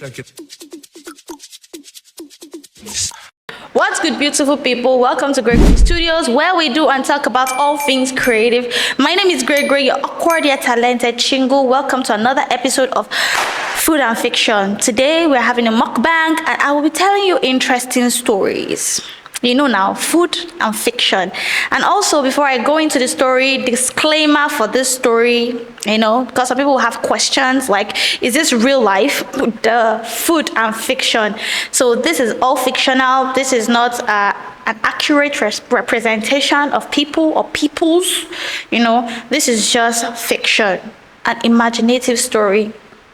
Check it. What's good, beautiful people? Welcome to Gregory Studios, where we do and talk about all things creative. My name is Gregory, your awkward yet talented chingo. Welcome to another episode of Food and Fiction. Today we're having a mukbang, and I will be telling you interesting stories. You know now, food and fiction. And also, before I go into the story, disclaimer for this story, because some people have questions like, is this real life? The food and fiction. So this is all fictional. This is not an accurate representation of people or peoples. This is just fiction, an imaginative story.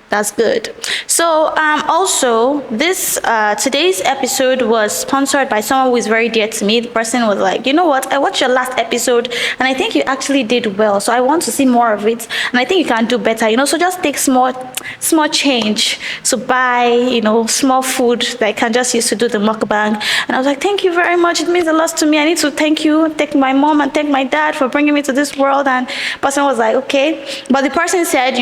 That's good. So also this today's episode was sponsored by someone who is very dear to me. The person was like, you know what, I watched your last episode and I think you actually did well, so I want to see more of it, and I think you can do better, so just take small change to buy small food that I can just use to do the mukbang. And I was like, thank you very much, it means a lot to me. I need to thank my mom and thank my dad for bringing me to this world. And the person was like, okay, but the person said,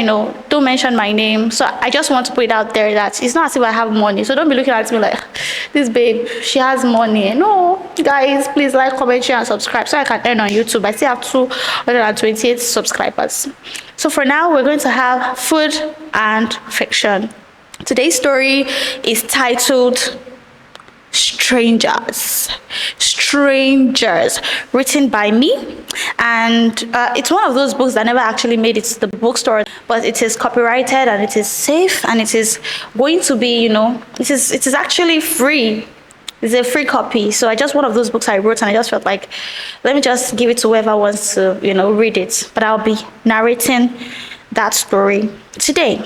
don't mention my name. So I just want to put it out there that it's not as if I have money. So don't be looking at me like, this babe, she has money. No, guys, please like, comment, share, and subscribe so I can earn on YouTube. I still have 228 subscribers. So for now, we're going to have food and fiction. Today's story is titled Strangers, written by me, and it's one of those books that never actually made it to the bookstore, but it is copyrighted and it is safe, and it is going to be, it is actually free. It's a free copy. So I just one of those books I wrote, and I just felt like, let me just give it to whoever wants to, read it. But I'll be narrating that story today.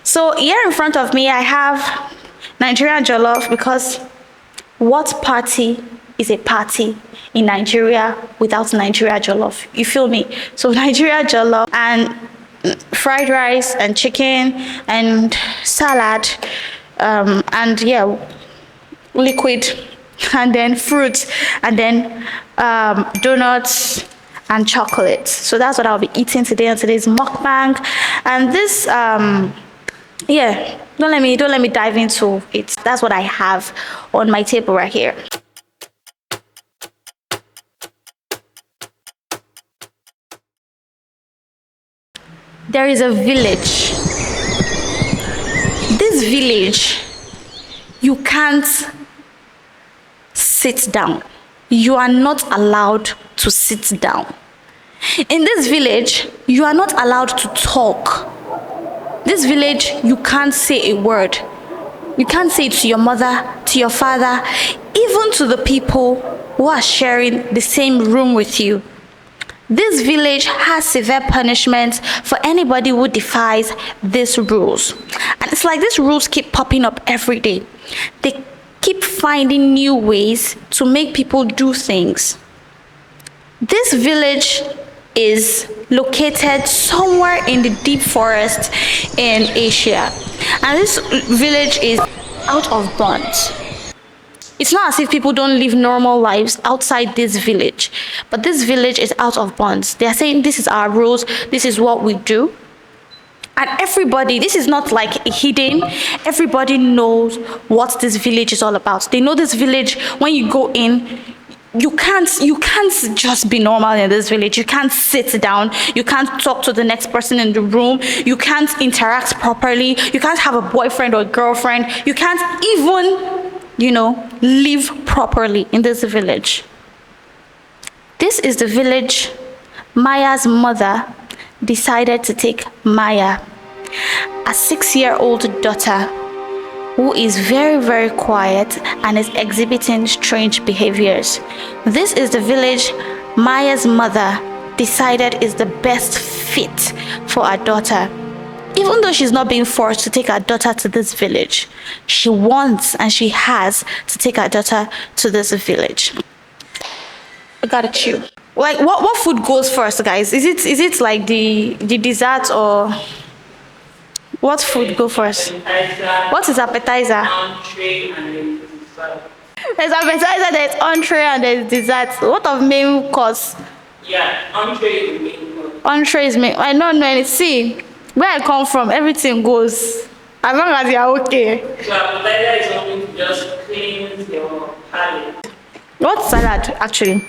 So here in front of me, I have Nigerian jollof, because what party is a party in Nigeria without Nigeria jollof? You feel me? So Nigeria jollof and fried rice and chicken and salad, and liquid, and then fruit, and then donuts and chocolate. So that's what I'll be eating today on today's mukbang. And this don't let me dive into it. That's what I have on my table right here. There is a village. This village, you can't sit down. You are not allowed to sit down. In this village, you are not allowed to talk. This village, you can't say a word. You can't say it to your mother, to your father, even to the people who are sharing the same room with you. This village has severe punishments for anybody who defies these rules. And it's like these rules keep popping up every day. They keep finding new ways to make people do things. This village is located somewhere in the deep forest in Asia. And this village is out of bounds. It's not as if people don't live normal lives outside this village, but this village is out of bounds. They are saying, this is our rules, this is what we do. And everybody, this is not like hidden. Everybody knows what this village is all about. They know this village, when you go in, you can't just be normal in this village. You can't sit down. You can't talk to the next person in the room. You can't interact properly. You can't have a boyfriend or girlfriend. You can't even, live properly in this village. This is the village Maya's mother decided to take Maya, a 6-year-old daughter who is very, very quiet and is exhibiting strange behaviors. This is the village Maya's mother decided is the best fit for her daughter. Even though she's not being forced to take her daughter to this village, she wants and she has to take her daughter to this village. I gotta chew. Like, what food goes first, guys? Is it like the dessert, or what food go first? Appetizer. What is appetizer? Entree and then dessert. There's appetizer, there's entree, and there's dessert. What of main course? Yeah, entree is main course. Entree is main. I don't know. See, where I come from, everything goes. As long as you're okay. So appetizer is something to just cleanse your palate. What's salad actually?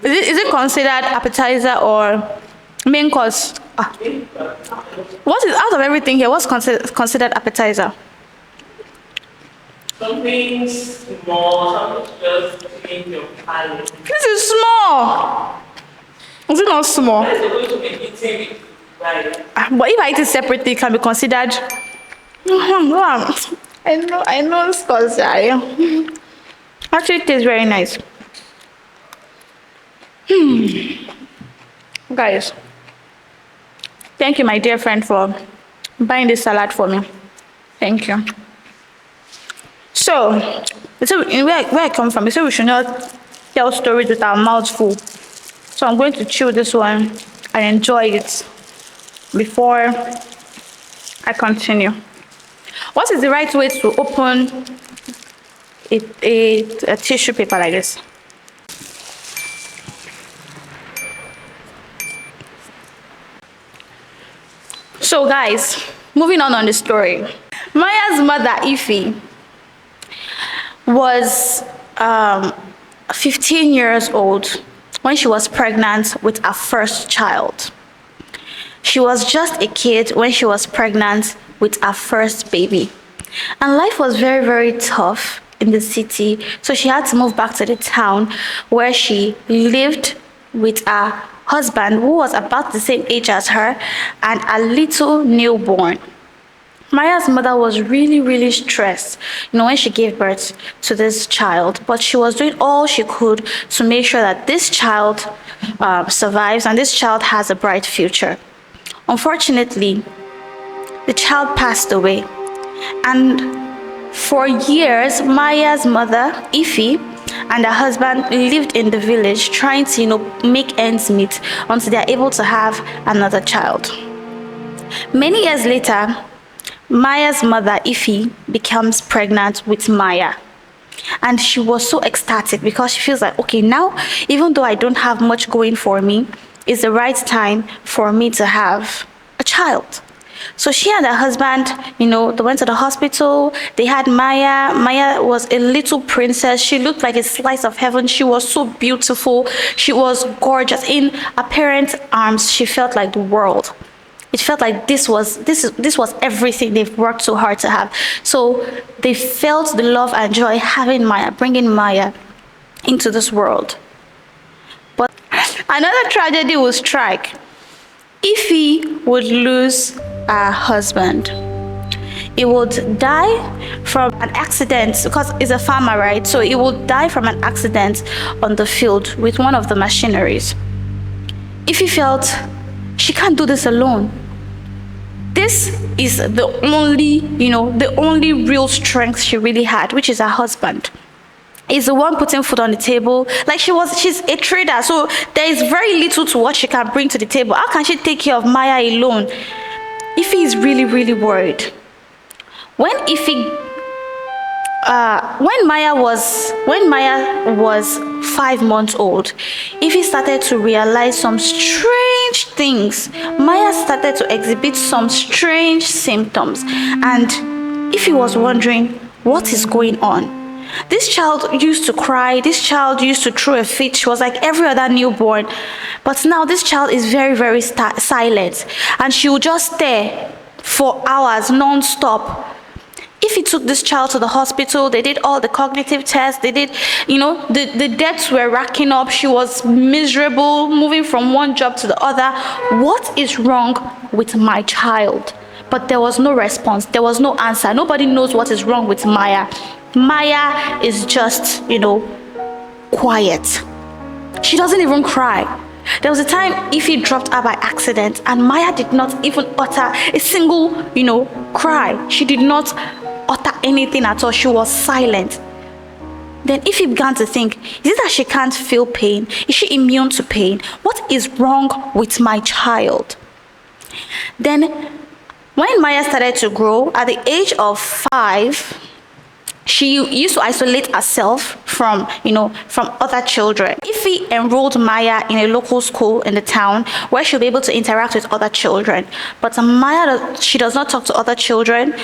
Is it considered appetizer or main course? What is out of everything here? What's considered appetizer? Something small, something to just cleanse your palate. This is small. Is it not small? That's supposed to be eating it, right? But if I eat it separately, it can be considered. I know, it's called actually, it tastes very nice. Guys, thank you, my dear friend, for buying this salad for me. Thank you. So where I come from, they say we should not tell stories with our mouths full. So I'm going to chew this one and enjoy it before I continue. What is the right way to open a tissue paper like this? So guys, moving on the story. Maya's mother, Ify, was 15 years old when she was pregnant with her first child. She was just a kid when she was pregnant with her first baby. And life was very, very tough in the city, so she had to move back to the town where she lived with her husband, who was about the same age as her, and a little newborn. Maya's mother was really, really stressed, when she gave birth to this child, but she was doing all she could to make sure that this child survives and this child has a bright future. Unfortunately, the child passed away, and for years, Maya's mother, Ify, and her husband lived in the village trying to, make ends meet until they are able to have another child. Many years later, Maya's mother, Ify, becomes pregnant with Maya. And she was so ecstatic because she feels like, okay, now, even though I don't have much going for me, it's the right time for me to have a child. So she and her husband, they went to the hospital. They had Maya. Maya was a little princess. She looked like a slice of heaven. She was so beautiful. She was gorgeous. In her parents' arms, she felt like the world. It felt like this was everything they've worked so hard to have. So they felt the love and joy having Maya, bringing Maya into this world. But another tragedy would strike. Ify would lose her husband. He would die from an accident because he's a farmer, right? So he would die from an accident on the field with one of the machineries. Ify felt she can't do this alone. This is the only real strength she really had, which is her husband. He's the one putting food on the table. Like she's a trader, so there is very little to what she can bring to the table. How can she take care of Maya alone? Ify is really, really worried. When Maya was 5 months old, Ify started to realize some strange things. Maya started to exhibit some strange symptoms, and Ify was wondering what is going on. This child used to cry. This child used to throw a fit. She was like every other newborn, but now this child is very, very silent, and she would just stare for hours non-stop. Ify took this child to the hospital. They did all the cognitive tests. They did, the debts were racking up. She was miserable, moving from one job to the other. What is wrong with my child? But there was no response. There was no answer. Nobody knows what is wrong with Maya. Maya is just, quiet. She doesn't even cry. There was a time Ify dropped her by accident, and Maya did not even utter a single, cry. She did not utter anything at all. She was silent. Then Ify began to think, is it that she can't feel pain? Is she immune to pain? What is wrong with my child? Then when Maya started to grow, at the age of 5, She used to isolate herself from, from other children. Ify enrolled Maya in a local school in the town where she'll be able to interact with other children. But Maya, she does not talk to other children.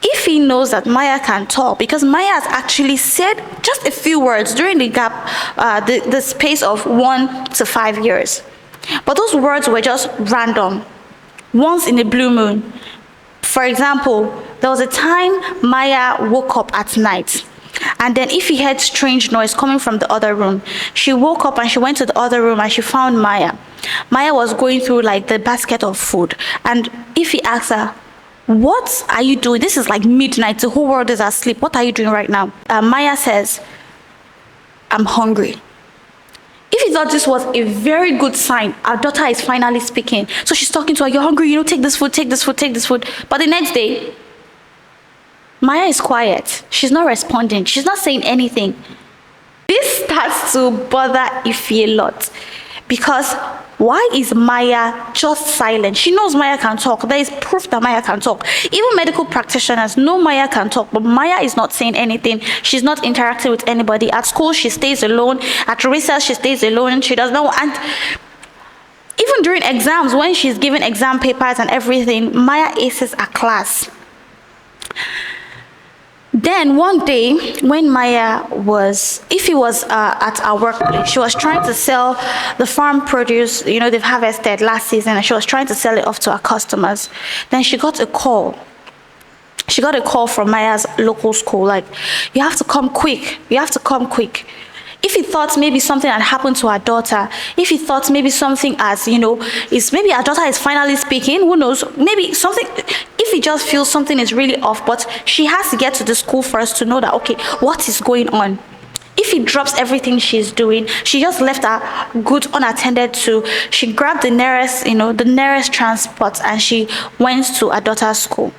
Ify knows that Maya can talk because Maya has actually said just a few words during the gap, the space of 1 to 5 years. But those words were just random, once in a blue moon. For example, there was a time Maya woke up at night, and then Ify heard strange noise coming from the other room. She woke up and she went to the other room and she found Maya. Maya was going through like the basket of food, and Ify asked her, "What are you doing? This is like midnight. The whole world is asleep. What are you doing right now?" Maya says, "I'm hungry." Ify thought this was a very good sign. Our daughter is finally speaking. So she's talking to her, "You're hungry, take this food, take this food, take this food." But the next day, Maya is quiet. She's not responding. She's not saying anything. This starts to bother Ify a lot. Because why is Maya just silent? She knows Maya can talk. There is proof that Maya can talk. Even medical practitioners know Maya can talk, but Maya is not saying anything. She's not interacting with anybody. At school, she stays alone. At recess, she stays alone. She does not. And even during exams, when she's giving exam papers and everything, Maya aces a class. Then one day, when Ify was at our workplace, she was trying to sell the farm produce, they've harvested last season, and she was trying to sell it off to her customers. Then she got a call. She got a call from Maya's local school, like, "You have to come quick. You have to come quick." Ify thought maybe something had happened to her daughter. Ify thought maybe something is maybe her daughter is finally speaking. Who knows? Maybe something. Ify just feels something is really off, but she has to get to the school first to know that, okay, what is going on. Ify drops everything she's doing. She just left her goods unattended to. She grabbed the nearest transport, and she went to her daughter's school.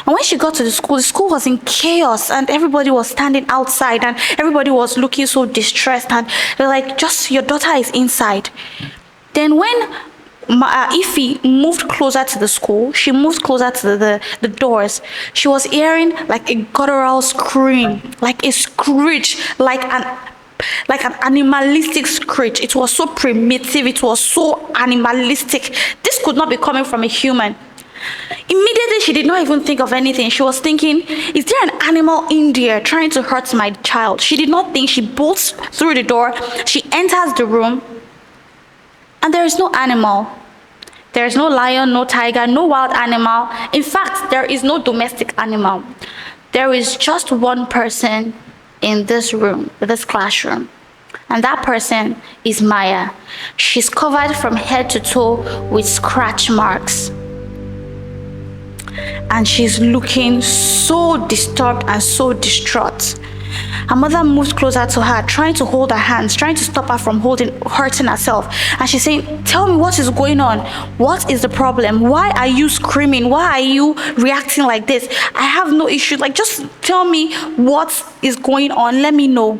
And when she got to the school was in chaos, and everybody was standing outside, and everybody was looking so distressed, and they're like, "Just your daughter is inside." Then when Ify moved closer to the school, she moved closer to the doors, she was hearing like a guttural scream, like a screech, like an animalistic screech. It was so primitive, it was so animalistic. This could not be coming from a human. Immediately, she did not even think of anything. She was thinking, "Is there an animal in there trying to hurt my child?" She did not think. She bolts through the door. She enters the room, and there is no animal. There is no lion, no tiger, no wild animal. In fact, there is no domestic animal. There is just one person in this room, this classroom. And that person is Maya. She's covered from head to toe with scratch marks. And she's looking so disturbed and so distraught. Her mother moved closer to her, trying to hold her hands, trying to stop her from hurting herself. And she's saying, "Tell me, what is going on? What is the problem? Why are you screaming? Why are you reacting like this? I have no issue. Like, just tell me what is going on. Let me know."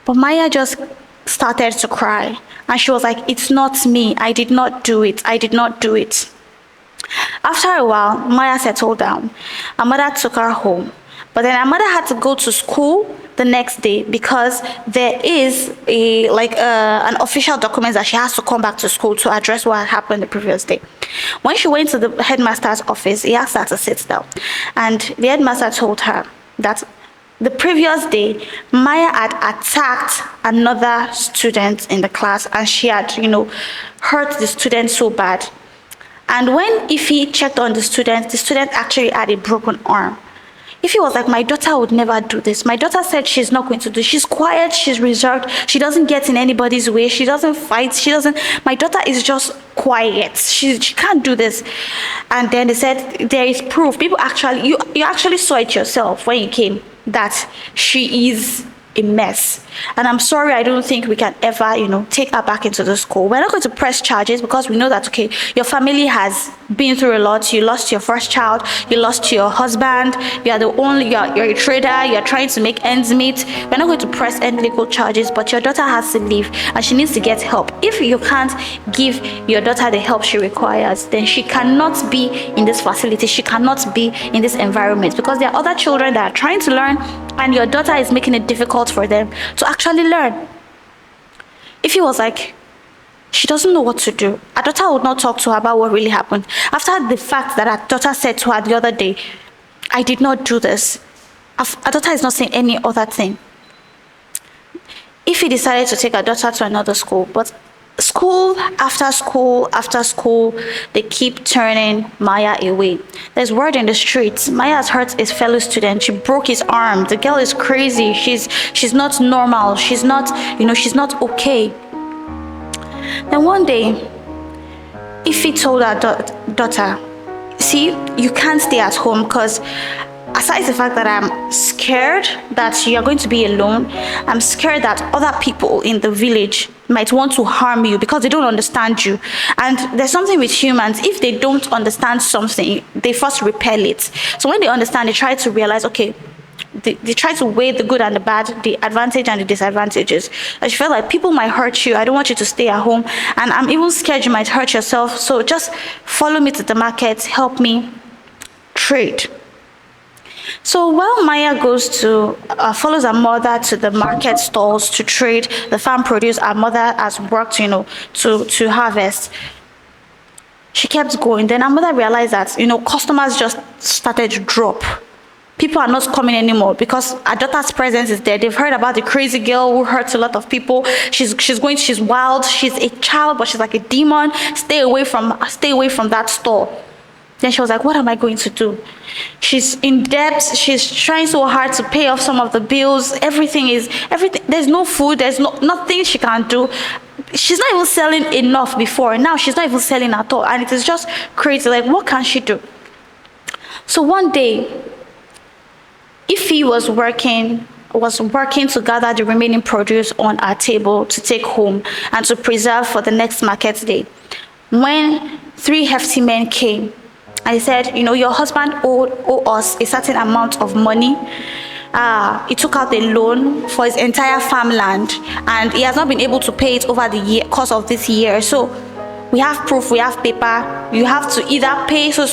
But Maya just started to cry. And she was like, "It's not me. I did not do it. I did not do it." After a while, Maya settled down. Her mother took her home. But then her mother had to go to school the next day because there is an official document that she has to come back to school to address what had happened the previous day. When she went to the headmaster's office, he asked her to sit down. And the headmaster told her that the previous day, Maya had attacked another student in the class, and she had, hurt the student so bad. And when Ify checked on the student actually had a broken arm. Ify was like, "My daughter would never do this. My daughter said she's not going to do it. She's quiet, she's reserved, she doesn't get in anybody's way, she doesn't fight, my daughter is just quiet. She can't do this." And then they said, "There is proof. People actually, you actually saw it yourself when you came, that she is a mess. And I'm sorry, I don't think we can ever, take her back into the school. We're not going to press charges because we know that, okay, your family has been through a lot. You lost your first child, you lost your husband, you're a trader, you're trying to make ends meet. We're not going to press any legal charges, but your daughter has to leave and she needs to get help. If you can't give your daughter the help she requires, then she cannot be in this facility, she cannot be in this environment, because there are other children that are trying to learn and your daughter is making it difficult for them to actually learn. If he was like, she doesn't know what to do, our daughter would not talk to her about what really happened. After the fact that our daughter said to her the other day, I did not do this, our daughter is not saying any other thing. If he decided to take our daughter to another school, but school after school after school, they keep turning Maya away. There's word in the streets, Maya has hurt his fellow student, she broke his arm, the girl is crazy, she's not normal, she's not okay. Then one day, Ify told her daughter, see, you can't stay at home, because aside the fact that I'm scared that you are going to be alone, I'm scared that other people in the village might want to harm you because they don't understand you. And there's something with humans, if they don't understand something, they first repel it. So when they understand, they try to realize, okay, they try to weigh the good and the bad, the advantage and the disadvantages. I felt like people might hurt you, I don't want you to stay at home, and I'm even scared you might hurt yourself, so just follow me to the market, help me trade. So while Maya follows her mother to the market stalls to trade the farm produce our mother has worked, to harvest, she kept going. Then her mother realized that, customers just started to drop. People are not coming anymore because her daughter's presence is there. They've heard about the crazy girl who hurts a lot of people. She's wild. She's a child, but she's like a demon. Stay away from that store. Then she was like, what am I going to do? She's in debt. She's trying so hard to pay off some of the bills. Everything. There's no food. There's nothing she can do. She's not even selling enough before. Now she's not even selling at all. And it is just crazy. Like, what can she do? So one day, Ify was working to gather the remaining produce on our table to take home and to preserve for the next market day, when 3 hefty men came. I said, your husband owe us a certain amount of money. He took out a loan for his entire farmland, and he has not been able to pay it over the course of this year. So we have proof, we have paper. You have to either pay so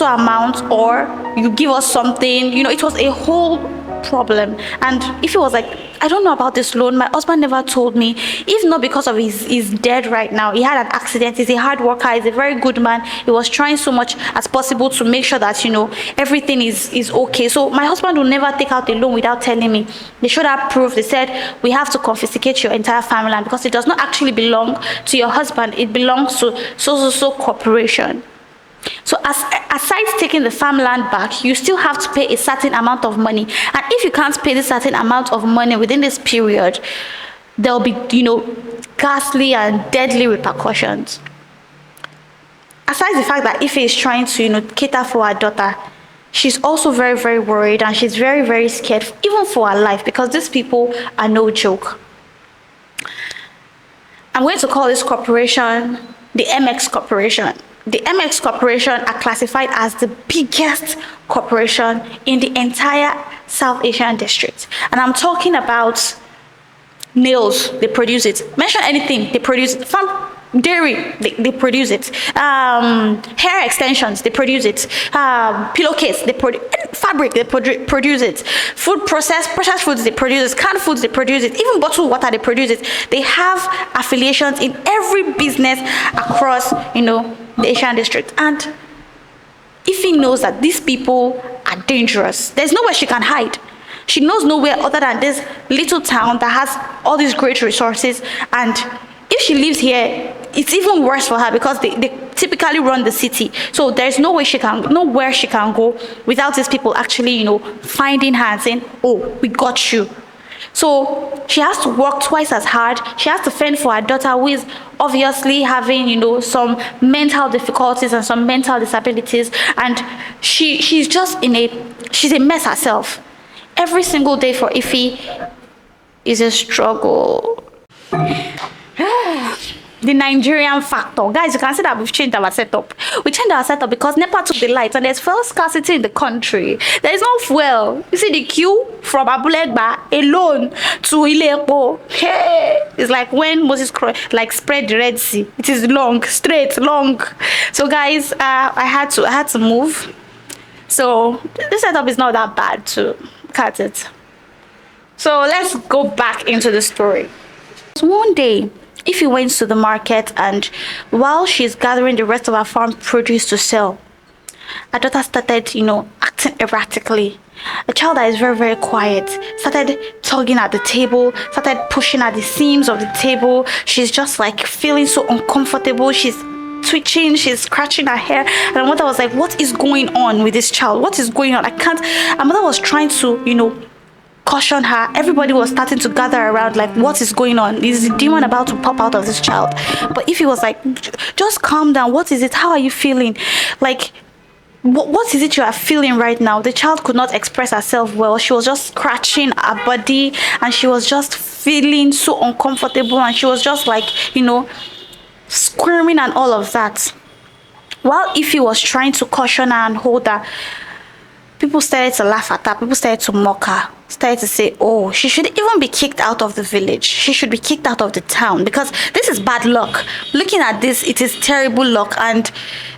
amount, or you give us something. It was a whole problem. And if he was like, I don't know about this loan, my husband never told me. If not because of he's dead right now, he had an accident, he's a hard worker, he's a very good man, he was trying so much as possible to make sure that everything is okay. So my husband will never take out a loan without telling me. They showed up proof. They said, we have to confiscate your entire family because it does not actually belong to your husband, it belongs to so corporation. So aside taking the farmland back, you still have to pay a certain amount of money. And if you can't pay this certain amount of money within this period, there'll be, ghastly and deadly repercussions. Aside the fact that Ify is trying to, cater for her daughter, she's also very, very worried, and she's very, very scared, even for her life, because these people are no joke. I'm going to call this corporation the MX Corporation. The MX Corporation are classified as the biggest corporation in the entire South Asian district. And I'm talking about nails, they produce it. Mention anything, they produce it. Farm dairy, they produce it. Hair extensions, they produce it. Pillowcase, they produce fabric, they produce it. Food processed foods, they produce it. Canned foods, they produce it. Even bottled water, they produce it. They have affiliations in every business across, the Asian district. And Ify knows that these people are dangerous. There's nowhere she can hide. She knows nowhere other than this little town that has all these great resources. And if she lives here, it's even worse for her because they typically run the city. So there's nowhere she can go without these people actually, finding her and saying, oh, we got you. So she has to work twice as hard. She has to fend for her daughter, who is obviously having, some mental difficulties and some mental disabilities. And she's a mess herself. Every single day for Ify, is a struggle. The Nigerian factor. Guys, you can see that we've changed our setup. We changed our setup because NEPA took the lights and there's fuel scarcity in the country. There is no fuel. You see the queue from Abulegba alone to Ilepo. Hey, it's like when Moses like spread the Red Sea. It is long, straight, long. So guys, I had to move. So this setup is not that bad to cut it. So let's go back into the story. One day, Ify went to the market, and while she's gathering the rest of her farm produce to sell, her daughter started, acting erratically. A child that is very, very quiet started tugging at the table, started pushing at the seams of the table. She's just like feeling so uncomfortable. She's twitching, she's scratching her hair. And her mother was like, what is going on with this child? What is going on? I can't. Her mother was trying to, caution her. Everybody was starting to gather around like, what is going on? Is the demon about to pop out of this child? But if he was like, just calm down, what is it? How are you feeling? Like, what is it you are feeling right now? The child could not express herself well. She was just scratching her body and she was just feeling so uncomfortable, and she was just like, squirming and all of that. While Ify was trying to caution her and hold her, people started to laugh at her. People started to mock her. Started to say, oh, she should even be kicked out of the village. She should be kicked out of the town because this is bad luck. Looking at this, it is terrible luck, and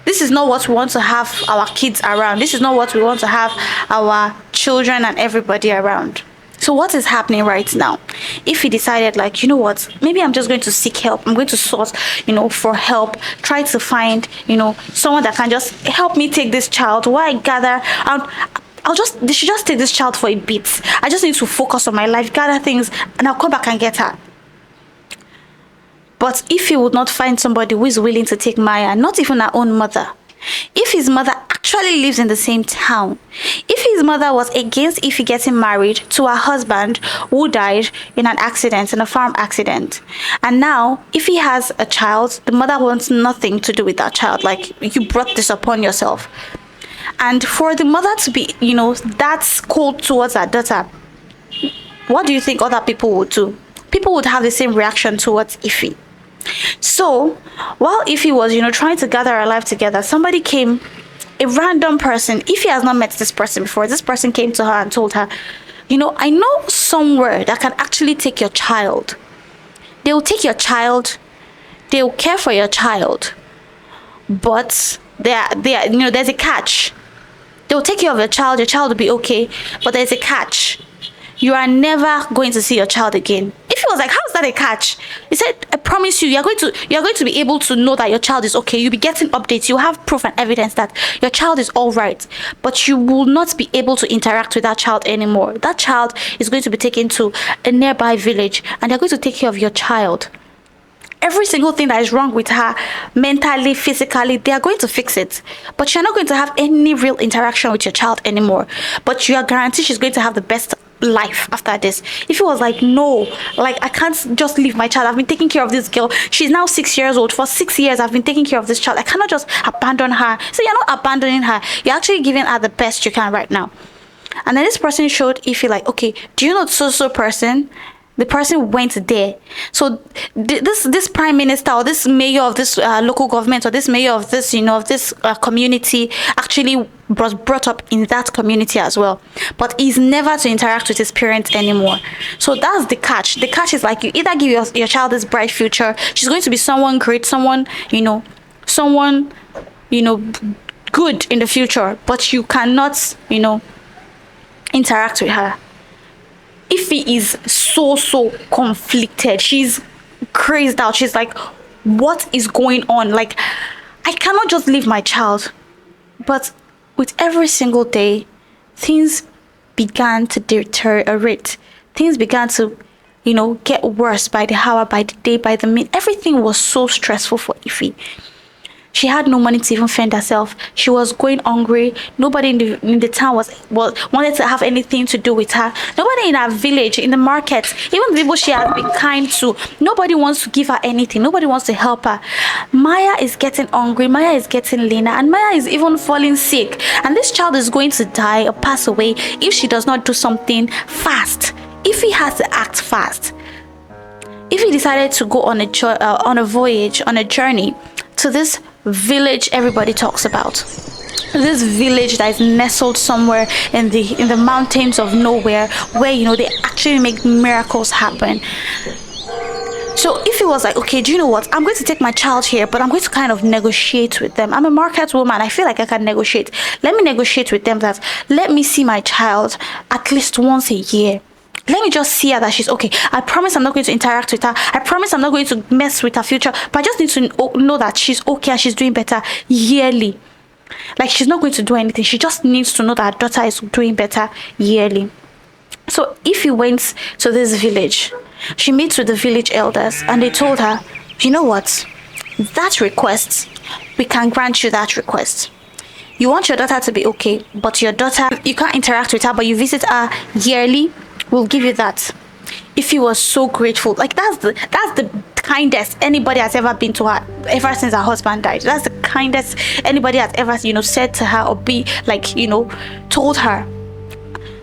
this is not what we want to have our kids around. This is not what we want to have our children and everybody around. So what is happening right now? If he decided, like, you know what, maybe I'm just going to seek help. I'm going to source, for help. Try to find, someone that can just help me take this child. While I gather, they should just take this child for a bit. I just need to focus on my life, gather things, and I'll come back and get her. But if he would not find somebody who is willing to take Maya, not even her own mother, if his mother actually lives in the same town, if his mother was against Ify getting married to her husband who died in a farm accident, and now if he has a child, the mother wants nothing to do with that child, like, you brought this upon yourself. And for the mother to be, that's cold towards her daughter, what do you think other people would do? People would have the same reaction towards Ify. So while Ify was, trying to gather her life together, somebody came, a random person. Ify has not met this person before. This person came to her and told her, I know somewhere that can actually take your child. They will take your child. They will care for your child. But there's a catch. They will take care of your child. Your child will be okay. But there's a catch. You are never going to see your child again. If he was like, how is that a catch? He said, I promise you, you're going to be able to know that your child is okay. You'll be getting updates. You have proof and evidence that your child is all right. But you will not be able to interact with that child anymore. That child is going to be taken to a nearby village, and they're going to take care of your child. Every single thing that is wrong with her, mentally, physically, they are going to fix it. But you're not going to have any real interaction with your child anymore. But you are guaranteed she's going to have the best life after this. If it was like, no, like, I can't just leave my child. I've been taking care of this girl. She's now 6 years old. For 6 years, I've been taking care of this child. I cannot just abandon her. So you're not abandoning her. You're actually giving her the best you can right now. And then this person showed Ify, like, okay, do you know so person? The person went there. So this prime minister or this mayor of this local government or this mayor of this, of this community actually was brought up in that community as well. But he's never to interact with his parents anymore. So that's the catch. The catch is like, you either give your child this bright future. She's going to be someone great, someone good in the future. But you cannot, interact with her. Ify is so conflicted. She's crazed out. She's like, what is going on? Like, I cannot just leave my child. But with every single day, things began to deteriorate. Things began to, get worse by the hour, by the day, by the minute. Everything was so stressful for Ify. She had no money to even fend herself. She was going hungry. Nobody in the town wanted to have anything to do with her. Nobody in her village, in the market, even the people she had been kind to, nobody wants to give her anything. Nobody wants to help her. Maya is getting hungry. Maya is getting leaner. And Maya is even falling sick. And this child is going to die or pass away if she does not do something fast. if he has to act fast, if he decided to go on a voyage, on a journey to this village everybody talks about, this village that is nestled somewhere in the mountains of nowhere, where they actually make miracles happen. So if he was like, okay, do you know what? I'm going to take my child here, but I'm going to kind of negotiate with them. I'm a market woman. I feel like I can negotiate. Let me negotiate with them that let me see my child at least once a year. Let me just see her that she's okay. I promise I'm not going to interact with her. I promise I'm not going to mess with her future. But I just need to know that she's okay and she's doing better yearly. Like, she's not going to do anything. She just needs to know that her daughter is doing better yearly. So if he went to this village, she meets with the village elders and they told her, you know what? That request, we can grant you that request. You want your daughter to be okay, but your daughter, you can't interact with her, but you visit her yearly. We'll give you that. If he was so grateful, like that's the kindest anybody has ever been to her ever since her husband died. That's the kindest anybody has ever said to her or be like told her.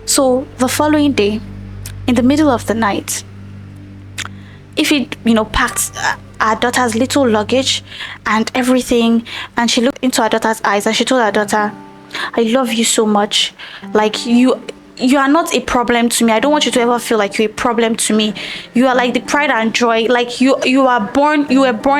So the following day, in the middle of the night, if he packed our daughter's little luggage and everything, and she looked into her daughter's eyes and she told her daughter, I love you so much. Like, you are not a problem to me. I don't want you to ever feel like you're a problem to me. You are like the pride and joy. Like, you were born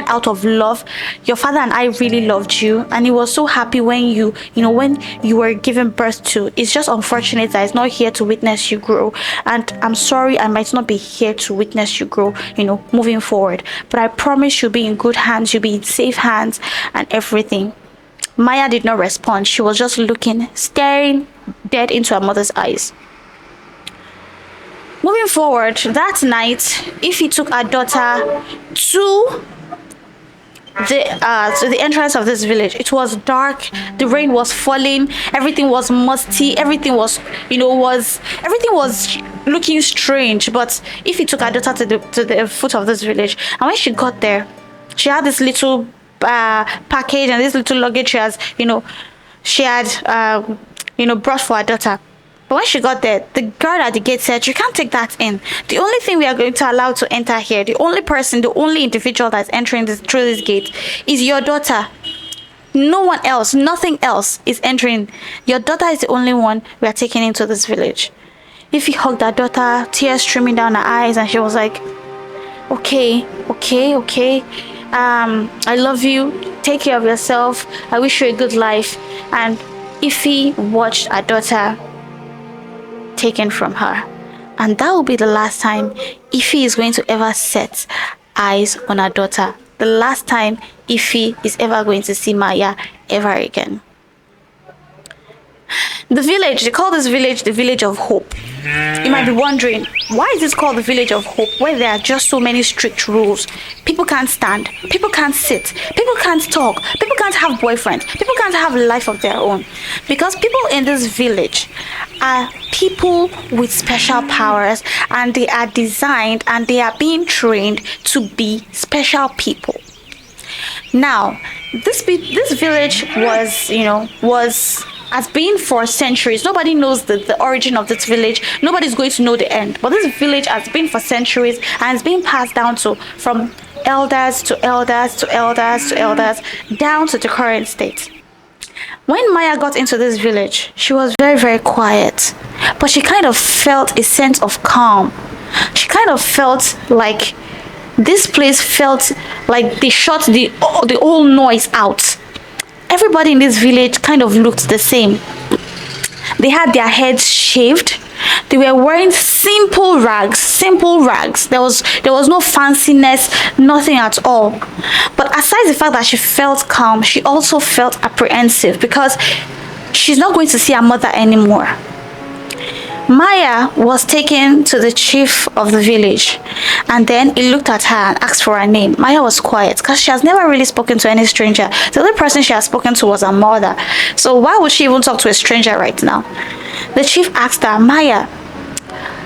out of love. Your father and I really loved you, and he was so happy when when you were given birth to. It's just unfortunate that he's not here to witness you grow, and I'm sorry I might not be here to witness you grow moving forward, but I promise you'll be in good hands, you'll be in safe hands and everything. Maya did not respond. She was just staring dead into her mother's eyes. Moving forward, that night, Ify took her daughter to the entrance of this village. It was dark, the rain was falling, everything was musty, everything was looking strange. But Ify took her daughter to the foot of this village, and when she got there, she had this little package and this little luggage she had brought for her daughter. But when she got there, the guard at the gate said, you can't take that in. The only thing we are going to allow to enter here, the only individual that's entering through this gate is your daughter. No one else, nothing else is entering. Your daughter is the only one we are taking into this village. Ify hugged her daughter, tears streaming down her eyes, and she was like, okay. I love you. Take care of yourself. I wish you a good life. And Ify watched her daughter taken from her, and that will be the last time Ify is going to ever set eyes on her daughter. The last time Ify is ever going to see Maya ever again. The village, they call this village the village of hope. You might be wondering, why is this called the village of hope, where there are just so many strict rules? People can't stand, people can't sit, people can't talk, people can't have boyfriends, people can't have a life of their own. Because people in this village are people with special powers, and they are designed and they are being trained to be special people. Now, this village has been for centuries. Nobody knows the origin of this village. Nobody's going to know the end. But this village has been for centuries and it's been passed down from elders to elders to elders to elders down to the current state. When Maya got into this village, she was very, very quiet, but she kind of felt a sense of calm. She kind of felt like this place felt like they shut the whole noise out. Everybody in this village kind of looked the same. They had their heads shaved. They were wearing simple rags. There was no fanciness, nothing at all. But aside the fact that she felt calm, she also felt apprehensive because she's not going to see her mother anymore. Maya was taken to the chief of the village, and then he looked at her and asked for her name. Maya was quiet because she has never really spoken to any stranger. The only person she has spoken to was her mother. So why would she even talk to a stranger right now? The chief asked her, Maya,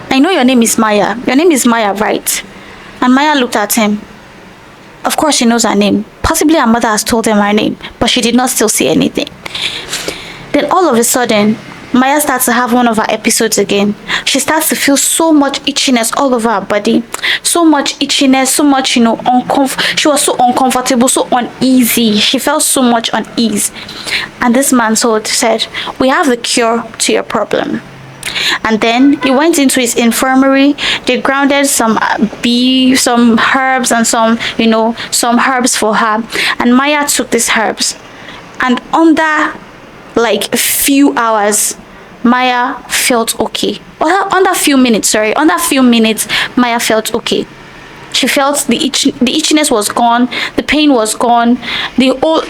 I know your name is Maya. Your name is Maya, right? And Maya looked at him. Of course she knows her name. Possibly her mother has told her name, but she did not still say anything. Then all of a sudden, Maya starts to have one of her episodes again. She starts to feel so much itchiness all over her body. So much itchiness, so much, she was so uncomfortable, so uneasy. She felt so much unease. And this man said, we have the cure to your problem. And then he went into his infirmary. They grounded some beef, some herbs, and some herbs for her. And Maya took these herbs. And under like a few hours, Maya felt okay. Under few minutes, Maya felt okay. She felt the itchiness was gone, the pain was gone, the whole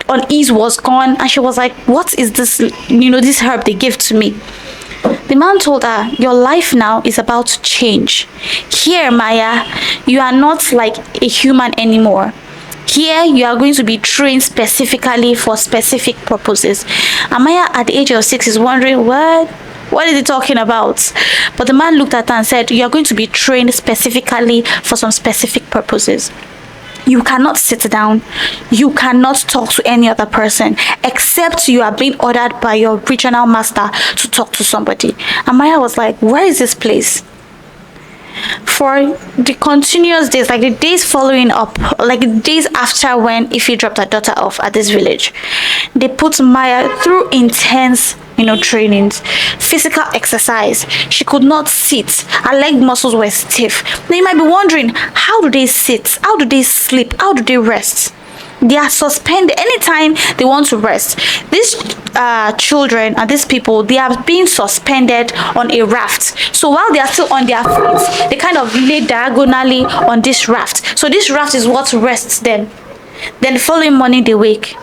unease was gone, and she was like, what is this, this herb they gave to me? The man told her, your life now is about to change. Here, Maya, you are not like a human anymore. Here, you are going to be trained specifically for specific purposes. And Maya, at the age of 6, is wondering, what is he talking about? But the man looked at her and said, you are going to be trained specifically for some specific purposes. You cannot sit down. You cannot talk to any other person except you are being ordered by your regional master to talk to somebody. And Maya was like, where is this place? For the continuous days, like the days following up, like the days after when Ify dropped her daughter off at this village, they put Maya through intense trainings, physical exercise. She could not sit. Her leg muscles were stiff. Now you might be wondering, how do they sit? How do they sleep? How do they rest? They are suspended anytime they want to rest. These children and these people, they are being suspended on a raft. So while they are still on their feet, they kind of lay diagonally on this raft. So this raft is what rests them. Then the following morning they wake.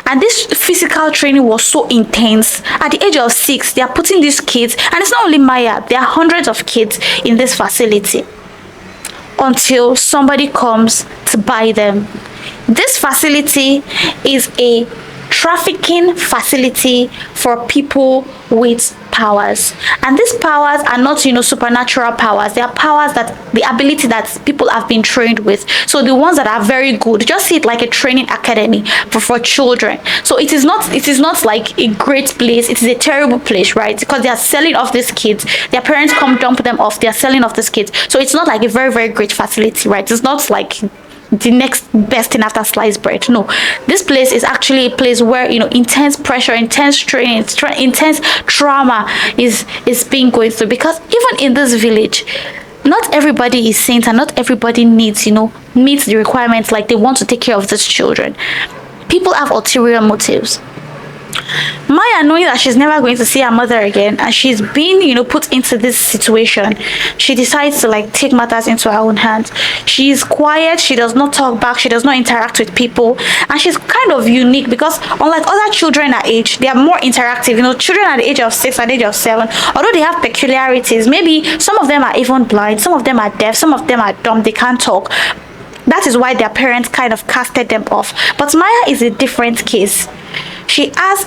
And this physical training was so intense. At the age of 6, they are putting these kids, and it's not only Maya, there are hundreds of kids in this facility, until somebody comes to buy them. This facility is a trafficking facility for people with powers, and these powers are not supernatural powers. They are powers that the ability that people have been trained with. So the ones that are very good, just see it like a training academy for children. So it is not like a great place. It is a terrible place, right? Because they are selling off these kids. Their parents come dump them off. They are selling off these kids. So it's not like a very, very great facility, right? It's not like the next best thing after sliced bread. No, this place is actually a place where intense pressure, intense training, intense trauma is being going through. Because even in this village, not everybody is saint, and not everybody needs meets the requirements. Like, they want to take care of these children. People have ulterior motives. Maya, knowing that she's never going to see her mother again, and she's been put into this situation, she decides to take matters into her own hands. She's quiet, she does not talk back, she does not interact with people, and she's kind of unique because unlike other children her age, they are more interactive. Children at the age of 6, at the age of 7, although they have peculiarities, maybe some of them are even blind, some of them are deaf, some of them are dumb, they can't talk. That is why their parents kind of casted them off. But Maya is a different case. She has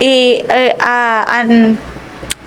an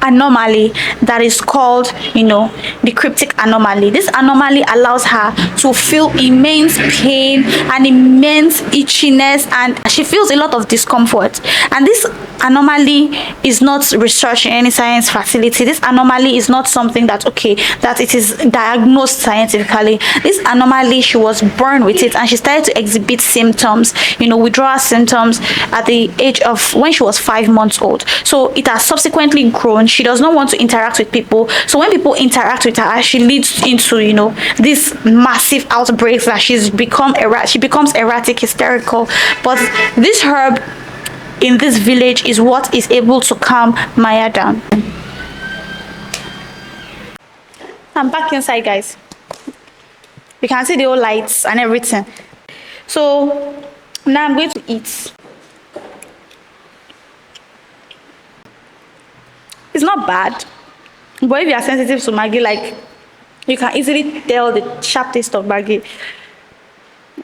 anomaly that is called the cryptic anomaly. This anomaly allows her to feel immense pain and immense itchiness, and she feels a lot of discomfort. And this anomaly is not researched in any science facility. This anomaly is not something that it is diagnosed scientifically. This anomaly, she was born with it, and she started to exhibit symptoms, withdrawal symptoms at the age of when she was 5 months old. So it has subsequently grown. She does not want to interact with people. So when people interact with her, she leads into these massive outbreaks that she becomes erratic, hysterical. But this herb in this village is what is able to calm Maya down. I'm back inside, guys. You can see the old lights and everything. So now I'm going to eat. It's not bad, but if you are sensitive to Maggi, you can easily tell the sharp taste of Maggi.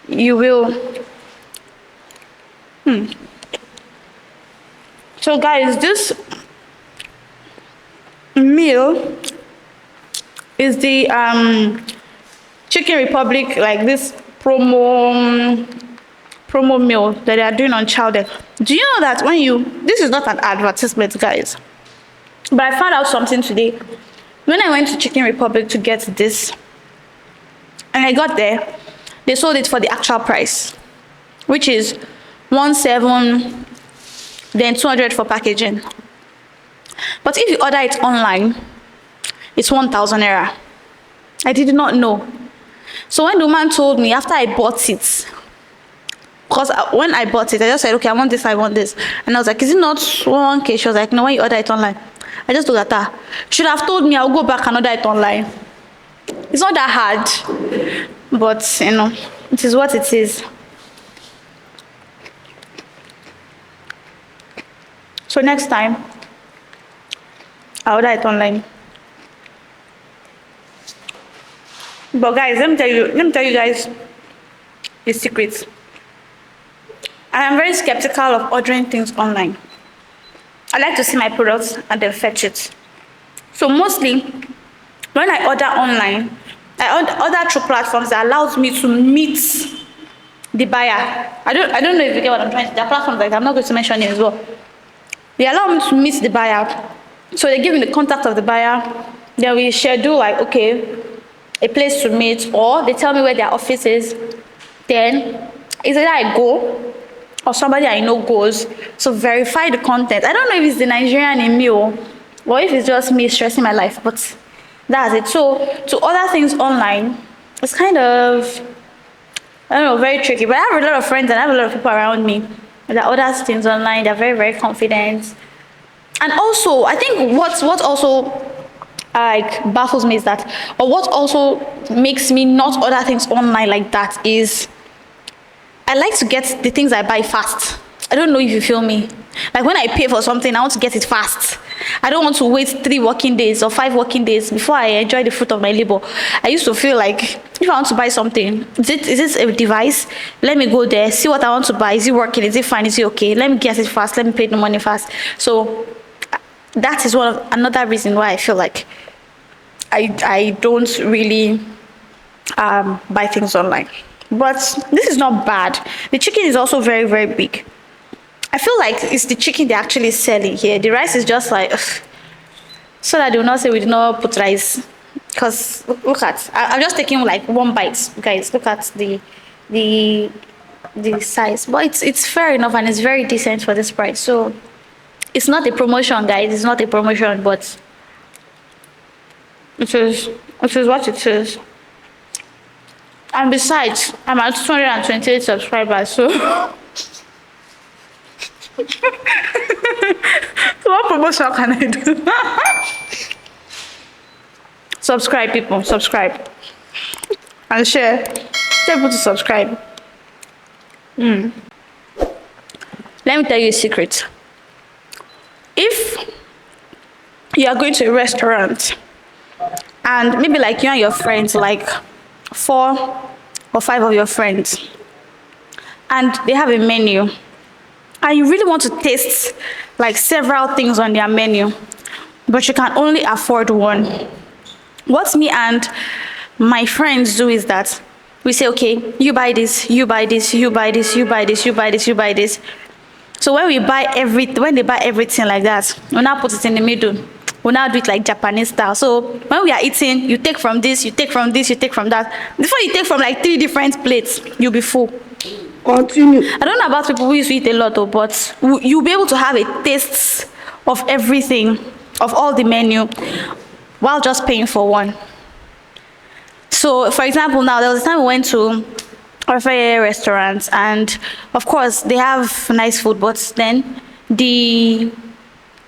You will. So guys, this meal is the Chicken Republic, this promo promo meal that they are doing on Chowder. Do you know that this is not an advertisement, guys, but I found out something today when I went to Chicken Republic to get this, and I got there, they sold it for the actual price, which is 17, then 200 for packaging. But if you order it online, it's 1,000 naira. I did not know. So when the woman told me after I bought it, because when I bought it, I just said, okay, I want this, and I was like, is it not 1K? She was like, no, when you order it online. I just looked at her. Should have told me I'll go back and order it online. It's not that hard, but you know, it is what it is. So next time, I'll order it online. But guys, let me tell you guys a secret. I am very skeptical of ordering things online. I like to see my products and then fetch it. So mostly, when I order online, I order through platforms that allows me to meet the buyer. I don't know if you get what I'm trying to say. There are platforms like I'm not going to mention it as well. They allow me to meet the buyer. So they give me the contact of the buyer. Then we schedule like, okay, a place to meet, or they tell me where their office is. Then it's either I go or somebody I know goes to verify the content. I don't know if it's the Nigerian in me or if it's just me stressing my life, but that's it. So to order things online, it's kind of, I don't know, very tricky. But I have a lot of friends and I have a lot of people around me that order things online. They're very, very confident. And also, I think what also like baffles me is that, or what also makes me not order things online like that is, I like to get the things I buy fast. I don't know if you feel me. Like when I pay for something, I want to get it fast. I don't want to wait 3 working days or 5 working days before I enjoy the fruit of my labor. I used to feel like if I want to buy something, is this a device? Let me go there, see what I want to buy. Is it working? Is it fine? Is it okay? Let me get it fast. Let me pay the money fast. So that is another reason why I feel like I don't really buy things online. But this is not bad. The chicken is also very, very big. I feel like it's the chicken they're actually selling here. The rice is just like, ugh, so that they will not say we did not put rice. Because look at, I'm just taking like 1 bite, guys. Look at the size. But it's fair enough and it's very decent for this price. So it's not a promotion, guys. It's not a promotion, but it is what it is. And besides, I'm at 228 subscribers, so what promotion can I do? Subscribe, people, subscribe. And share. Tell people to subscribe. Let me tell you a secret. If you are going to a restaurant and maybe like you and your friends, like 4 or 5 of your friends, and they have a menu, and you really want to taste like several things on their menu, but you can only afford one. What me and my friends do is that we say, okay, you buy this, you buy this, you buy this, you buy this, you buy this, you buy this. So when they buy everything like that, we now put it in the middle. We now do it like Japanese style. So when we are eating, you take from this, you take from this, you take from that. Before you take from like 3 different plates, you'll be full. Continue. I don't know about people who used to eat a lot, though, but you'll be able to have a taste of everything, of all the menu, while just paying for one. So, for example, now there was a time we went to a fair restaurant, and of course they have nice food, but then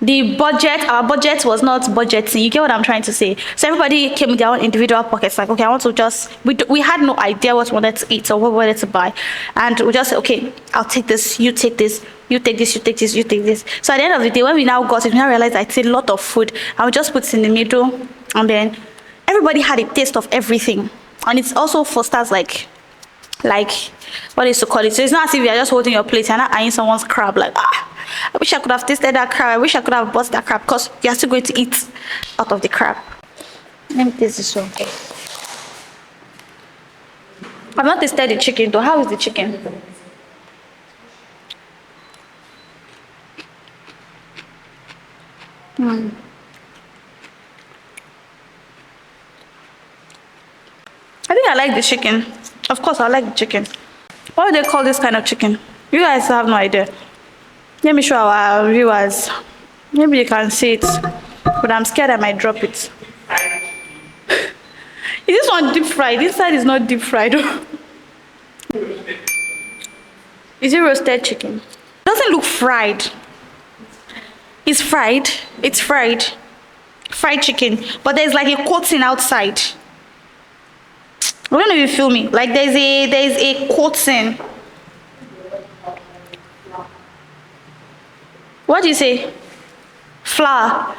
our budget was not budgeting. You get what I'm trying to say? So everybody came with their own individual pockets. Like, okay, I want to just, we had no idea what we wanted to eat or what we wanted to buy. And we just said, okay, I'll take this, you take this, you take this, you take this, you take this. So at the end of the day, when we now got it, we now realized that it's a lot of food. And we just put it in the middle. And then everybody had a taste of everything. And it also fosters like what is to call it. So it's not as if you're just holding your plate and not eyeing someone's crab like, I wish I could have tasted that crab. I wish I could have bought that crab, because you're still going to eat out of the crab. Let me taste this one. I've not tasted the chicken though. How is the chicken? I think I like the chicken. Of course, I like the chicken. What do they call this kind of chicken? You guys have no idea. Let me show our viewers. Maybe you can see it, but I'm scared I might drop it. Is this one deep fried? This side is not deep fried. Is it roasted chicken? It doesn't look fried. It's fried. It's fried. Fried chicken. But there's like a coating outside. I don't know if you feel me. Like there's a coating. What do you say? Flour.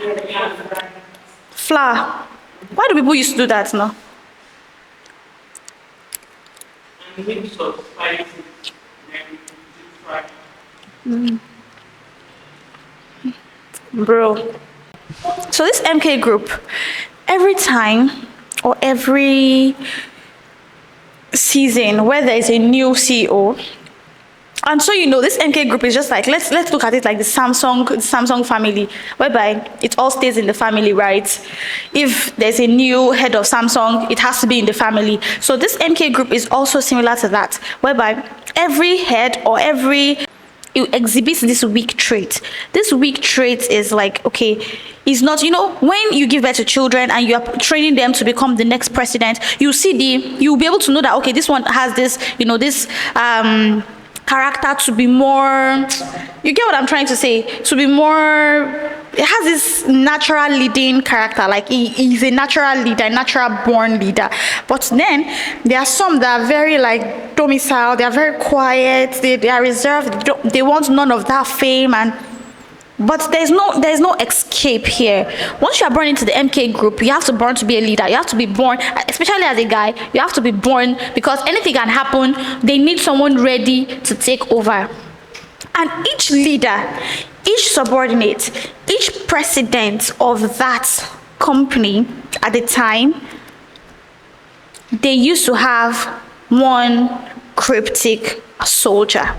Flour. Why do people used to do that now? And mix of spices and deep fry. Bro. So this MK group, every time or every season where there is a new CEO, and so this MK group is just like, let's look at it like the Samsung family, whereby it all stays in the family, right? If there's a new head of Samsung, it has to be in the family. So this MK group is also similar to that, whereby every head or it exhibits this weak trait. This weak trait is like, okay, it's not, when you give birth to children and you are training them to become the next president, you'll be able to know that, okay, this one has this, this character to be more, you get what I'm trying to say, to be more, it has this natural leading character, like he's a natural leader, natural born leader. But then there are some that are very like domicile, they are very quiet, they are reserved, they want none of that fame, but there's no escape here. Once you are born into the MK group, you have to born to be a leader. You have to be born, especially as a guy, you have to be born, because anything can happen. They need someone ready to take over. And each leader, each subordinate, each president of that company at the time, they used to have one cryptic soldier.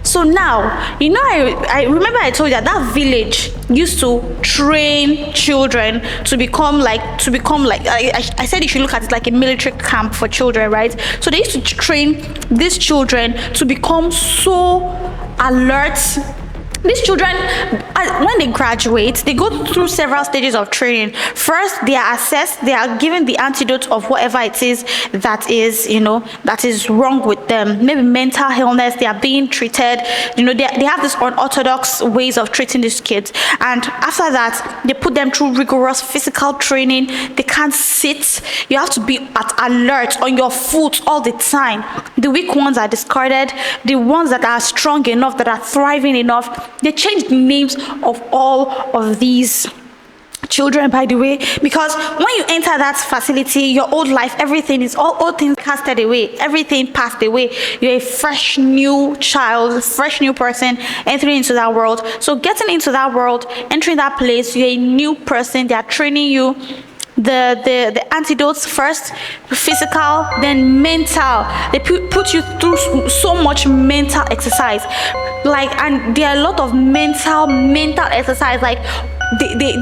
So now, I remember I told you that village used to train children to become like I said you should look at it like a military camp for children, right? So they used to train these children to become so alert. These children, when they graduate, they go through several stages of training. First, they are assessed, they are given the antidote of whatever it is that is wrong with them. Maybe mental illness, they are being treated. They have this unorthodox ways of treating these kids. And after that, they put them through rigorous physical training. They can't sit. You have to be at alert, on your foot all the time. The weak ones are discarded. The ones that are strong enough, that are thriving enough, they changed the names of all of these children, by the way, because when you enter that facility, your old life, everything is all things casted away, everything passed away. You're a fresh new child, fresh new person entering into that world. So getting into that world, entering that place, you're a new person. They are training you. The antidotes first, physical, then mental. They put you through so much mental exercise, and there are a lot of mental exercise. Like they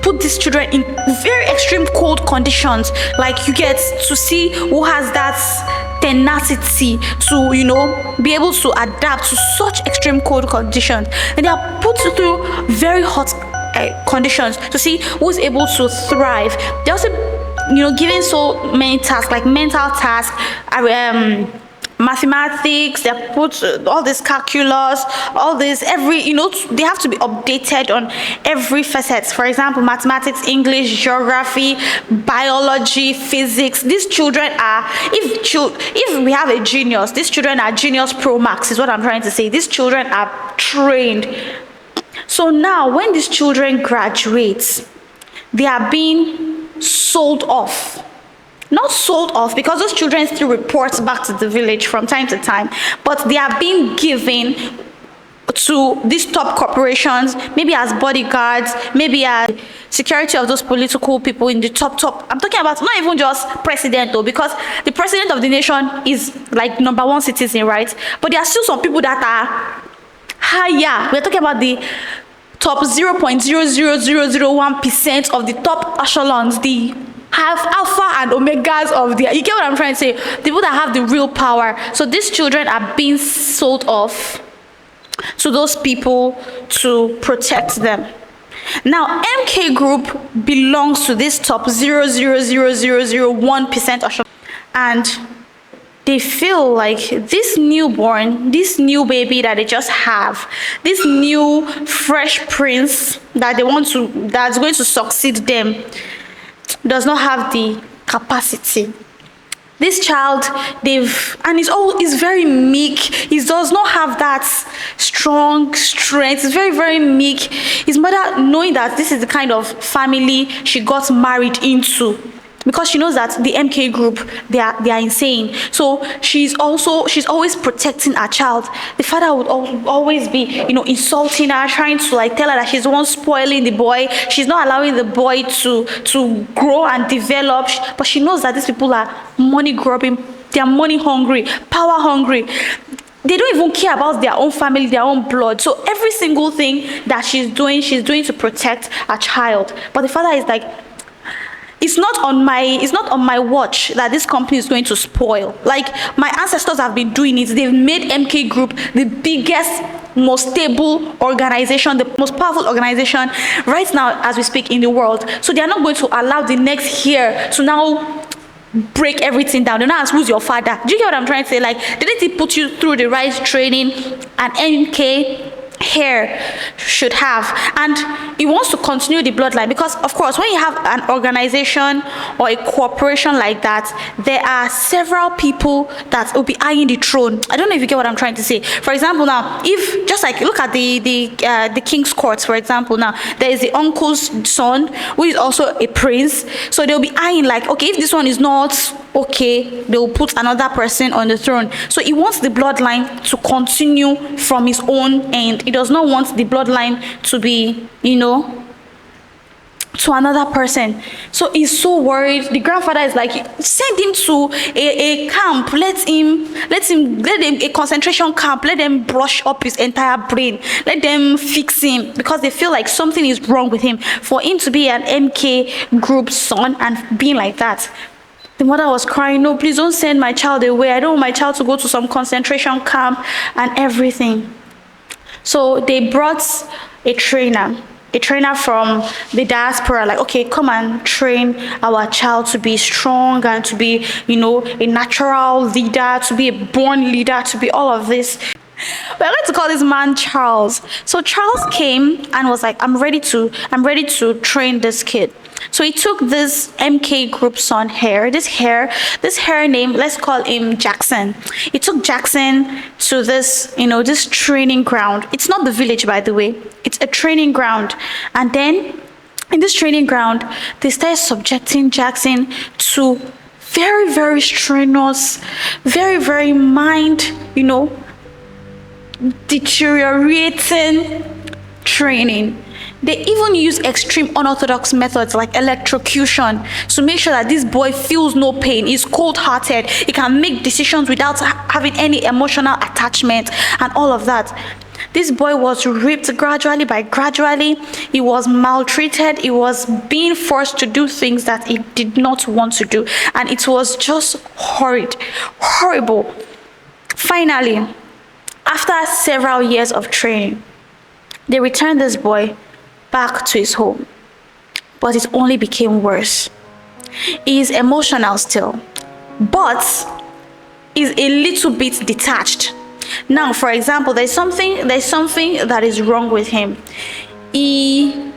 put these children in very extreme cold conditions. Like you get to see who has that tenacity to be able to adapt to such extreme cold conditions, and they are put through very hot conditions to see who's able to thrive. They also given so many tasks, like mental tasks, mathematics. They put all this calculus, all this they have to be updated on every facet. For example, mathematics, English, geography, biology, physics. These children are, if we have a genius, these children are genius pro max, is what I'm trying to say. These children are trained. So now when these children graduate, they are being sold off. Not sold off, because those children still report back to the village from time to time, but they are being given to these top corporations, maybe as bodyguards, maybe as security of those political people in the top. I'm talking about not even just president though, because the president of the nation is like number one citizen, right? But there are still some people that are higher. We're talking about the top 0.00001% of the top echelons, the have alpha and omegas of the, you get what I'm trying to say, the people that have the real power. So these children are being sold off to those people to protect them. Now MK group belongs to this top 0.00001% echelon, and they feel like this newborn, this new baby that they just have, this new fresh prince that they want to, that's going to succeed them, does not have the capacity. This child, he's very meek. He does not have that strong strength. He's very, very meek. His mother, knowing that this is the kind of family she got married into, because she knows that the MK group, they are insane. So she's always protecting her child. The father would always be, insulting her, trying to like tell her that she's the one spoiling the boy. She's not allowing the boy to grow and develop. But she knows that these people are money grubbing. They are money hungry, power hungry. They don't even care about their own family, their own blood. So every single thing that she's doing to protect her child. But the father is like, it's not on my watch that this company is going to spoil. Like, my ancestors have been doing it. They've made MK Group the biggest, most stable organization, the most powerful organization right now as we speak in the world. So they are not going to allow the next year to now break everything down. They're not ask, who's your father? Do you get what I'm trying to say? Like, didn't he put you through the right training? And MK here should have, and he wants to continue the bloodline, because of course when you have an organization or a corporation like that, there are several people that will be eyeing the throne. I don't know if you get what I'm trying to say. For example, now, if just like look at the king's courts, for example, now there is the uncle's son who is also a prince, so they'll be eyeing like, okay, if this one is not okay, they'll put another person on the throne. So he wants the bloodline to continue from his own end. He does not want the bloodline to be, to another person. So he's so worried. The grandfather is like, send him to a camp, let him a concentration camp, let them brush up his entire brain, let them fix him, because they feel like something is wrong with him. For him to be an MK group son and being like that, the mother was crying, no, please don't send my child away. I don't want my child to go to some concentration camp and everything. So they brought a trainer from the diaspora, like, okay, come and train our child to be strong and to be, a natural leader, to be a born leader, to be all of this. We're going to call this man Charles. So Charles came and was like, I'm ready to train this kid. So he took this MK group son this hair name, let's call him Jackson. He took Jackson to this, this training ground. It's not the village, by the way. It's a training ground. And then in this training ground, they started subjecting Jackson to very, very strenuous, very, very mind, deteriorating training. They even use extreme unorthodox methods like electrocution to make sure that this boy feels no pain. He's cold-hearted. He can make decisions without having any emotional attachment and all of that. This boy was raped gradually. He was maltreated. He was being forced to do things that he did not want to do. And it was just horrible. Finally, after several years of training, they returned this boy back to his home, but it only became worse. He is emotional still, but is a little bit detached. Now, for example, there's something that is wrong with him. He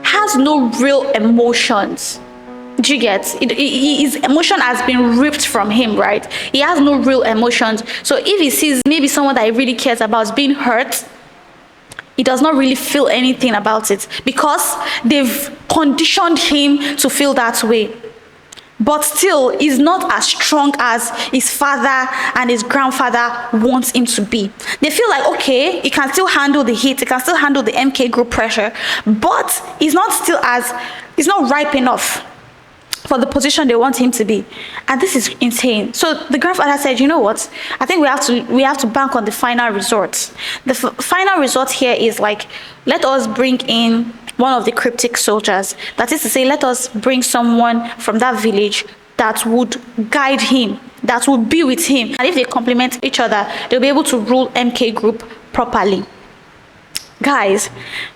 has no real emotions. Do you get? His emotion has been ripped from him, right? He has no real emotions. So if he sees maybe someone that he really cares about is being hurt, he does not really feel anything about it, because they've conditioned him to feel that way. But still, he's not as strong as his father and his grandfather wants him to be. They feel like, okay, he can still handle the heat, he can still handle the MK group pressure, but he's not ripe enough. for the position they want him to be. And this is insane. So the grandfather said, you know what, I think we have to bank on the final resort. The final resort here is like, let us bring in one of the cryptic soldiers. That is to say, let us bring someone from that village that would guide him, that would be with him. And if they complement each other, they'll be able to rule MK Group properly. Guys,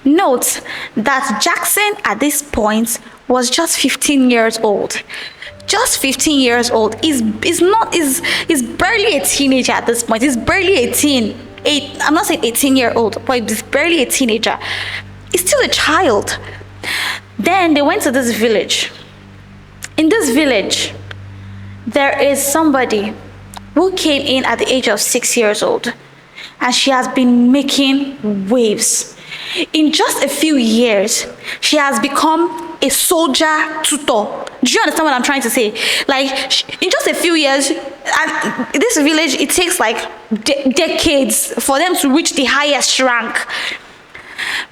note that Jackson at this point was just 15 years old. Just 15 years old. Is barely a teenager at this point. He's barely 18. I'm not saying 18-year-old, but he's barely a teenager. He's still a child. Then they went to this village. In this village, there is somebody who came in at the age of 6 years old. And she has been making waves. In just a few years, she has become a soldier tutor. Do you understand what I'm trying to say? Like, in just a few years, and this village, it takes like decades for them to reach the highest rank.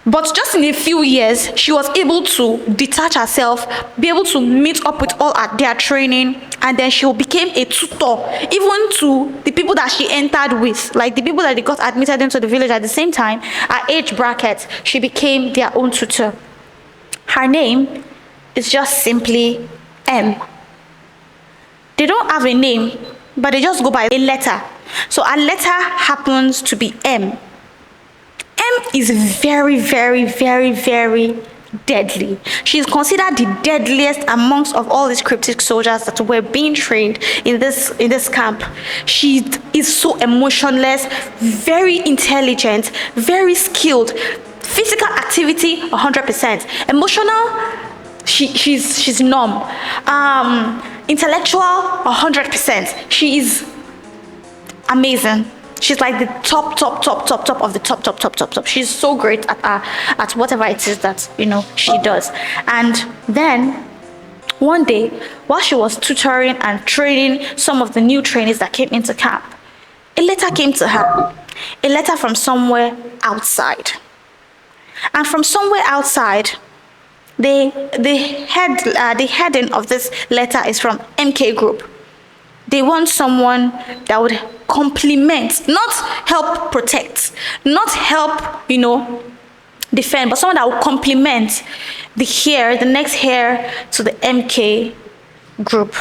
But just in a few years, she was able to detach herself, be able to meet up with all at their training, and then she became a tutor, even to the people that she entered with, like the people that they got admitted into the village at the same time, her age bracket, she became their own tutor. Her name is just simply M. They don't have a name, but they just go by a letter. So a letter happens to be M. M is very, very, very, very deadly. She is considered the deadliest amongst of all these cryptic soldiers that were being trained in this camp. She is so emotionless, very intelligent, very skilled. Physical activity, 100%. Emotional, she's numb. Intellectual, 100%. She is amazing. She's like the top of the top. She's so great at whatever it is that, she does. And then one day, while she was tutoring and training some of the new trainees that came into camp, a letter came to her. A letter from somewhere outside. And from somewhere outside, the heading of this letter is from MK Group. They want someone that would complement, not help protect, not help, defend, but someone that would complement the next heir to the MK Group.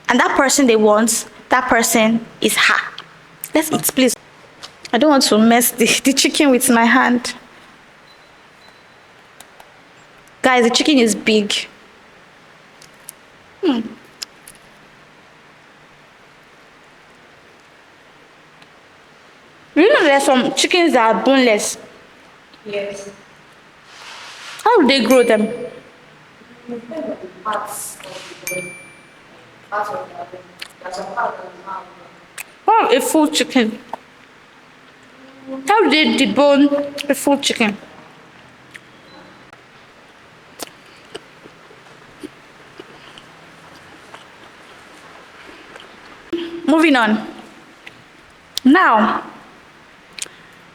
And that person they want, that person is her. Let's eat, please. I don't want to mess the chicken with my hand. Guys, the chicken is big. You know there are some chickens that are boneless. Yes. How do they grow them? Parts of the bone. Parts of the bone. That's a part of the mouth. How a full chicken? How do they debone a full chicken? Moving on. Now,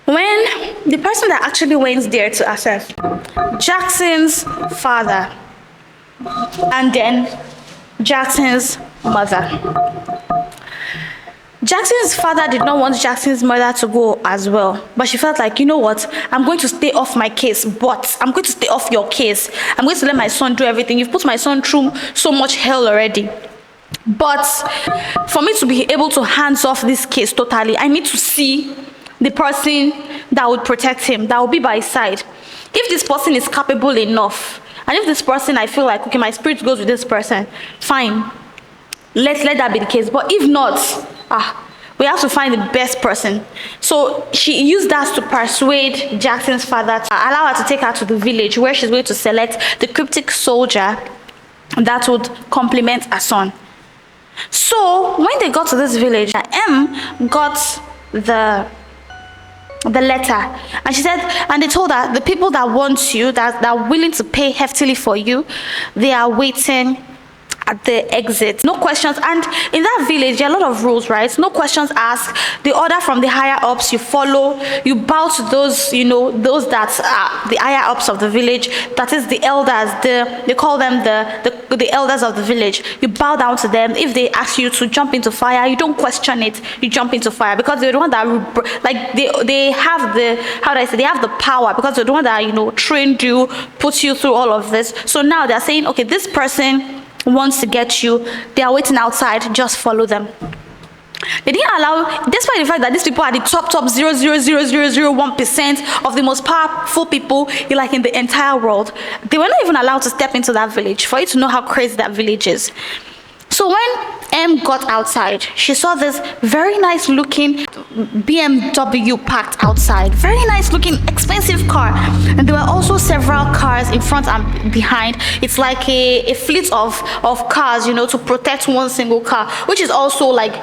when the person that actually went there to assess Jackson's father and then Jackson's mother. Jackson's father did not want Jackson's mother to go as well, but she felt like, you know what, I'm going to stay off my case, but I'm going to stay off your case. I'm going to let my son do everything. You've put my son through so much hell already. But for me to be able to hands off this case totally, I need to see the person that would protect him, that will be by his side. If this person is capable enough, and if this person, I feel like, okay, my spirit goes with this person, fine. Let that be the case. But if not, we have to find the best person. So she used that to persuade Jackson's father to allow her to take her to the village where she's going to select the cryptic soldier that would complement her son. So when they got to this village, M got the letter, and she said, and they told her the people that want you, that are willing to pay heftily for you, they are waiting at the exit. No questions. And in that village, there are a lot of rules, right? No questions asked. The order from the higher ups, you follow. You bow to those, those that are the higher ups of the village. That is the elders. They call them the elders of the village. You bow down to them. If they ask you to jump into fire, you don't question it. You jump into fire because they're the one that like they have the, how do I say, they have the power because they're the one that trained you, put you through all of this. So now they're saying, okay, this person wants to get you. They are waiting outside. Just follow them. They didn't allow, despite the fact that these people are the top 0.00001% of the most powerful people in the entire world, they were not even allowed to step into that village for you to know how crazy that village is. So when M got outside, she saw this very nice looking BMW parked outside. Very nice looking, expensive car. And there were also several cars in front and behind. It's like a fleet of cars, to protect one single car, which is also like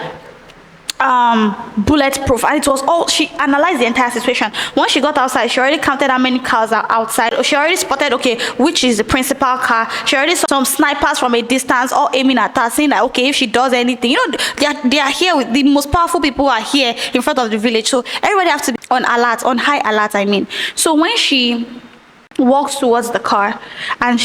bulletproof. And it was all, she analyzed the entire situation. Once she got outside, she already counted how many cars are outside. She already spotted, okay, which is the principal car. She already saw some snipers from a distance all aiming at her, saying that, okay, if she does anything, they are here with the most powerful people are here in front of the village. So everybody has to be on alert, on high alert, I mean. So when she walks towards the car and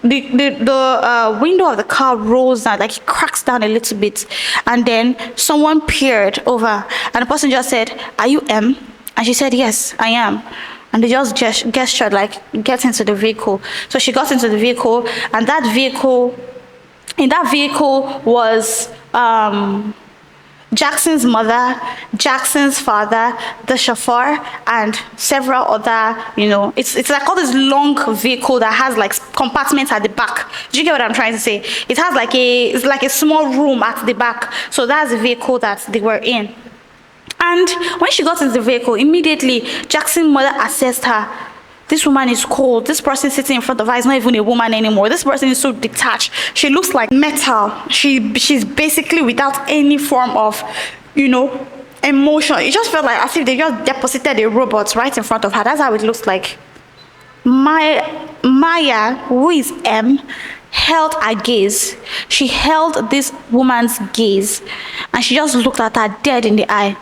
the window of the car rolls down, like it cracks down a little bit, and then someone peered over and the person just said, "Are you M?" And she said, "Yes, I am." And they just gestured like, "Get into the vehicle." So she got into the vehicle, and in that vehicle was Jackson's mother, Jackson's father, the chauffeur, and several other, it's like all this long vehicle that has like compartments at the back. Do you get what I'm trying to say? It has it's like a small room at the back. So that's the vehicle that they were in. And when she got into the vehicle, immediately Jackson's mother assessed her. This woman is cold. This person sitting in front of her is not even a woman anymore. This person is so detached. She looks like metal. She's basically without any form of, emotion. It just felt like as if they just deposited a robot right in front of her. That's how it looks like. Maya, who is M, held her gaze. She held this woman's gaze, and she just looked at her dead in the eye.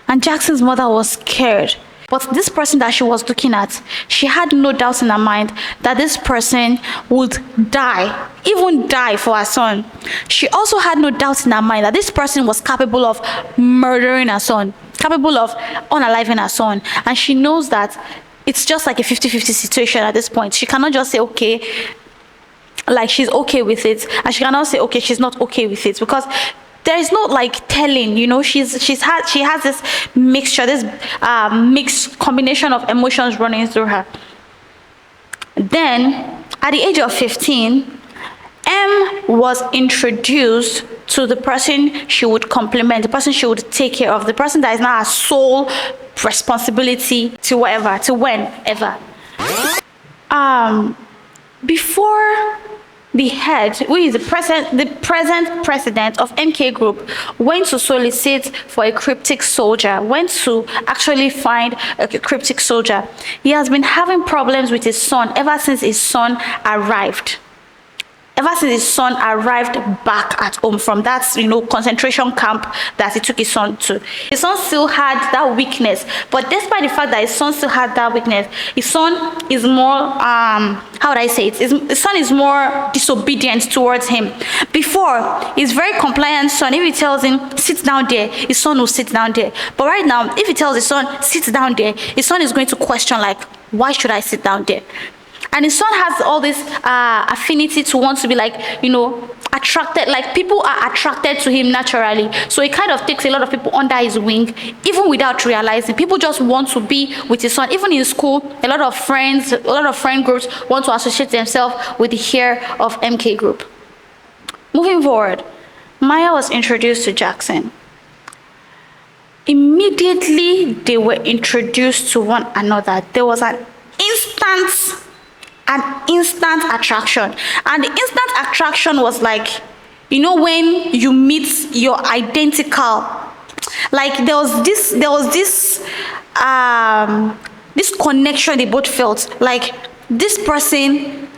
And Jackson's mother was scared. But this person that she was looking at, she had no doubts in her mind that this person would die, even die for her son. She also had no doubts in her mind that this person was capable of murdering her son, capable of unaliving her son. And she knows that it's just like a 50-50 situation at this point. She cannot just say, okay, like she's okay with it, and she cannot say, okay, she's not okay with it, because there is no like telling, she has this mixture, this mixed combination of emotions running through her. Then at the age of 15, M was introduced to the person she would compliment, the person she would take care of, the person that is now her sole responsibility to whenever. Before the head, who is the present president of MK Group, went to solicit for a cryptic soldier, went to actually find a cryptic soldier. He has been having problems with his son ever since his son arrived. Ever since his son arrived back at home from that, concentration camp that he took his son to. His son still had that weakness, but despite the fact that his son still had that weakness, his son is more, how would I say it? His son is more disobedient towards him. Before, he's very compliant son. If he tells him, sit down there, his son will sit down there. But right now, if he tells his son, sit down there, his son is going to question like, why should I sit down there? And his son has all this affinity to want to be like, attracted, like people are attracted to him naturally. So it kind of takes a lot of people under his wing, even without realizing. People just want to be with his son. Even in school, a lot of friend groups want to associate themselves with the hair of MK Group. Moving forward, Maya was introduced to Jackson. Immediately, they were introduced to one another. There was an instant attraction, and the instant attraction was like, when you meet your identical, like there was this connection they both felt. Like this person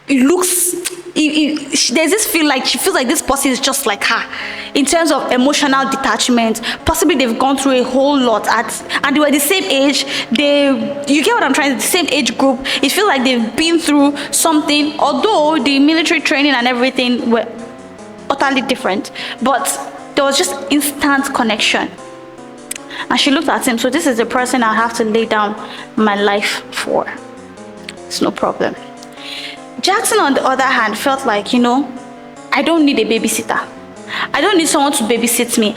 looks there's this feel like she feels like this person is just like her in terms of emotional detachment. Possibly they've gone through a whole lot and they were the same age. You get what I'm trying to, the same age group. It feels like they've been through something, although the military training and everything were utterly different, but there was just instant connection. And she looked at him. So this is the person I have to lay down my life for. It's no problem. Jackson, on the other hand, felt like, I don't need a babysitter. I don't need someone to babysit me.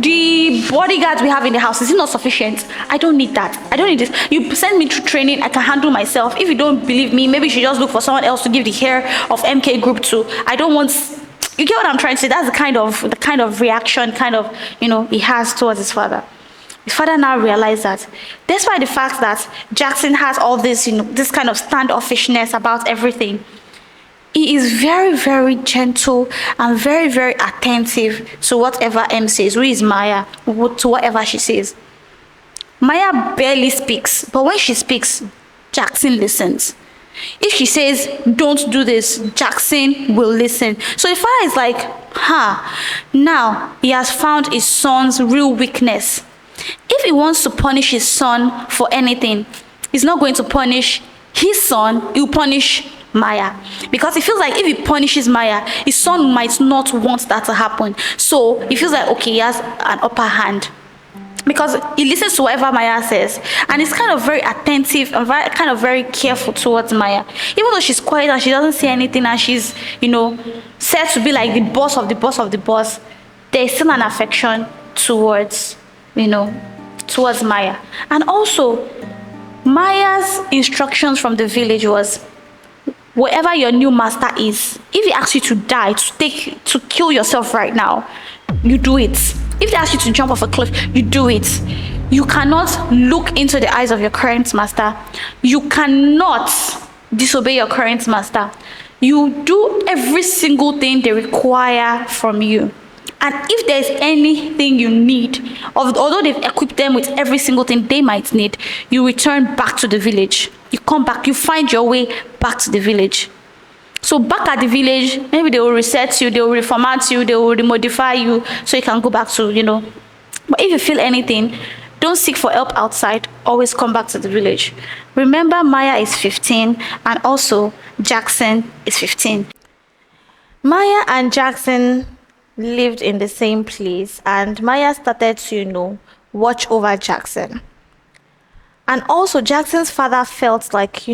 The bodyguards we have in the house, is it not sufficient? I don't need that. I don't need this. You send me through training, I can handle myself. If you don't believe me, maybe you should just look for someone else to give the hair of MK group to. I don't want, you get what I'm trying to say? That's the kind of reaction, he has towards his father. His father now realized that despite the fact that Jackson has all this, this kind of standoffishness about everything, he is very, very gentle and very, very attentive to whatever M says, who is Maya, to whatever she says. Maya barely speaks, but when she speaks, Jackson listens. If she says, don't do this, Jackson will listen. So the father is like, now he has found his son's real weakness. If he wants to punish his son for anything, he's not going to punish his son, he'll punish Maya. Because he feels like if he punishes Maya, his son might not want that to happen. So he feels like, okay, he has an upper hand. Because he listens to whatever Maya says. And he's kind of very attentive and very careful towards Maya. Even though she's quiet and she doesn't say anything and she's, said to be like the boss of the boss of the boss, there's still an affection towards Maya. And also, Maya's instructions from the village was, wherever your new master is, if he asks you to die, to kill yourself right now, you do it. If they ask you to jump off a cliff, you do it. You cannot look into the eyes of your current master. You cannot disobey your current master. You do every single thing they require from you. And if there's anything you need, although they've equipped them with every single thing they might need, you return back to the village. You come back, you find your way back to the village. So back at the village, maybe they will reset you, they will reformat you, they will remodify you so you can go back to, But if you feel anything, don't seek for help outside. Always come back to the village. Remember, Maya is 15 and also Jackson is 15. Maya and Jackson lived in the same place, and Maya started to, watch over Jackson. And also Jackson's father felt like,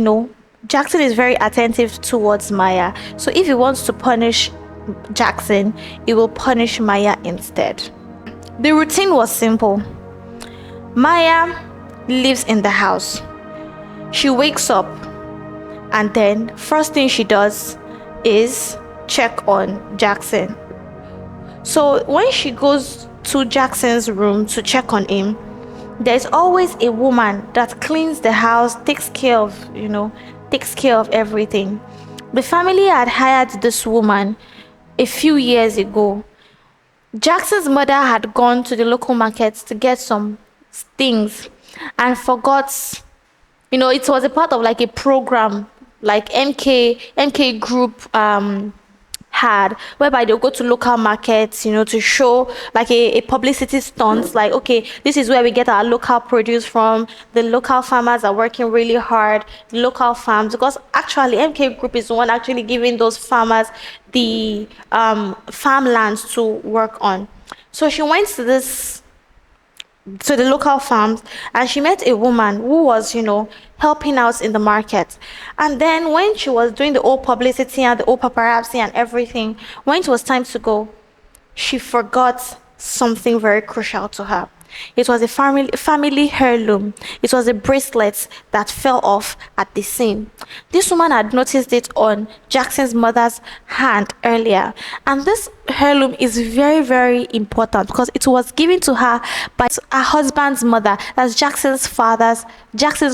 Jackson is very attentive towards Maya. So if he wants to punish Jackson, he will punish Maya instead. The routine was simple. Maya lives in the house. She wakes up and then first thing she does is check on Jackson. So when she goes to Jackson's room to check on him, there's always a woman that cleans the house, takes care of everything. The family had hired this woman a few years ago. Jackson's mother had gone to the local market to get some things and forgot, it was a part of like a program like MK group had, whereby they'll go to local markets, to show like a publicity stunt, like, okay, this is where we get our local produce from. The local farmers are working really hard, the local farms, because actually MK Group is the one actually giving those farmers the farmlands to work on. So she went to the local farms and she met a woman who was helping out in the market. And then when she was doing the old publicity and the old paparazzi and everything, when it was time to go, she forgot something very crucial to her. It was a family heirloom. It was a bracelet that fell off at the seam. This woman had noticed it on Jackson's mother's hand earlier. And this heirloom is very, very important because it was given to her by her husband's mother. That's Jackson's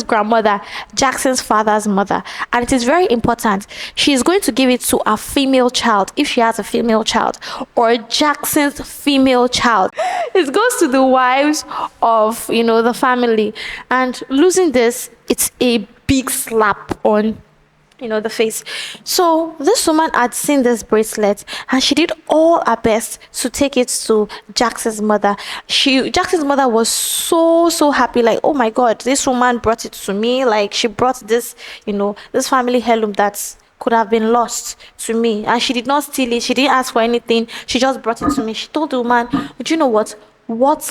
grandmother, Jackson's father's mother. And it is very important. She is going to give it to a female child, if she has a female child, or Jackson's female child. It goes to the wives of the family. And losing this, it's a big slap on the face. So this woman had seen this bracelet, and she did all her best to take it to Jackson's mother. Jackson's mother was so happy, like, oh my god, this woman brought it to me. Like, she brought this, this family heirloom that could have been lost to me, and she did not steal it. She didn't ask for anything. She just brought it to me. She told the woman, do you know what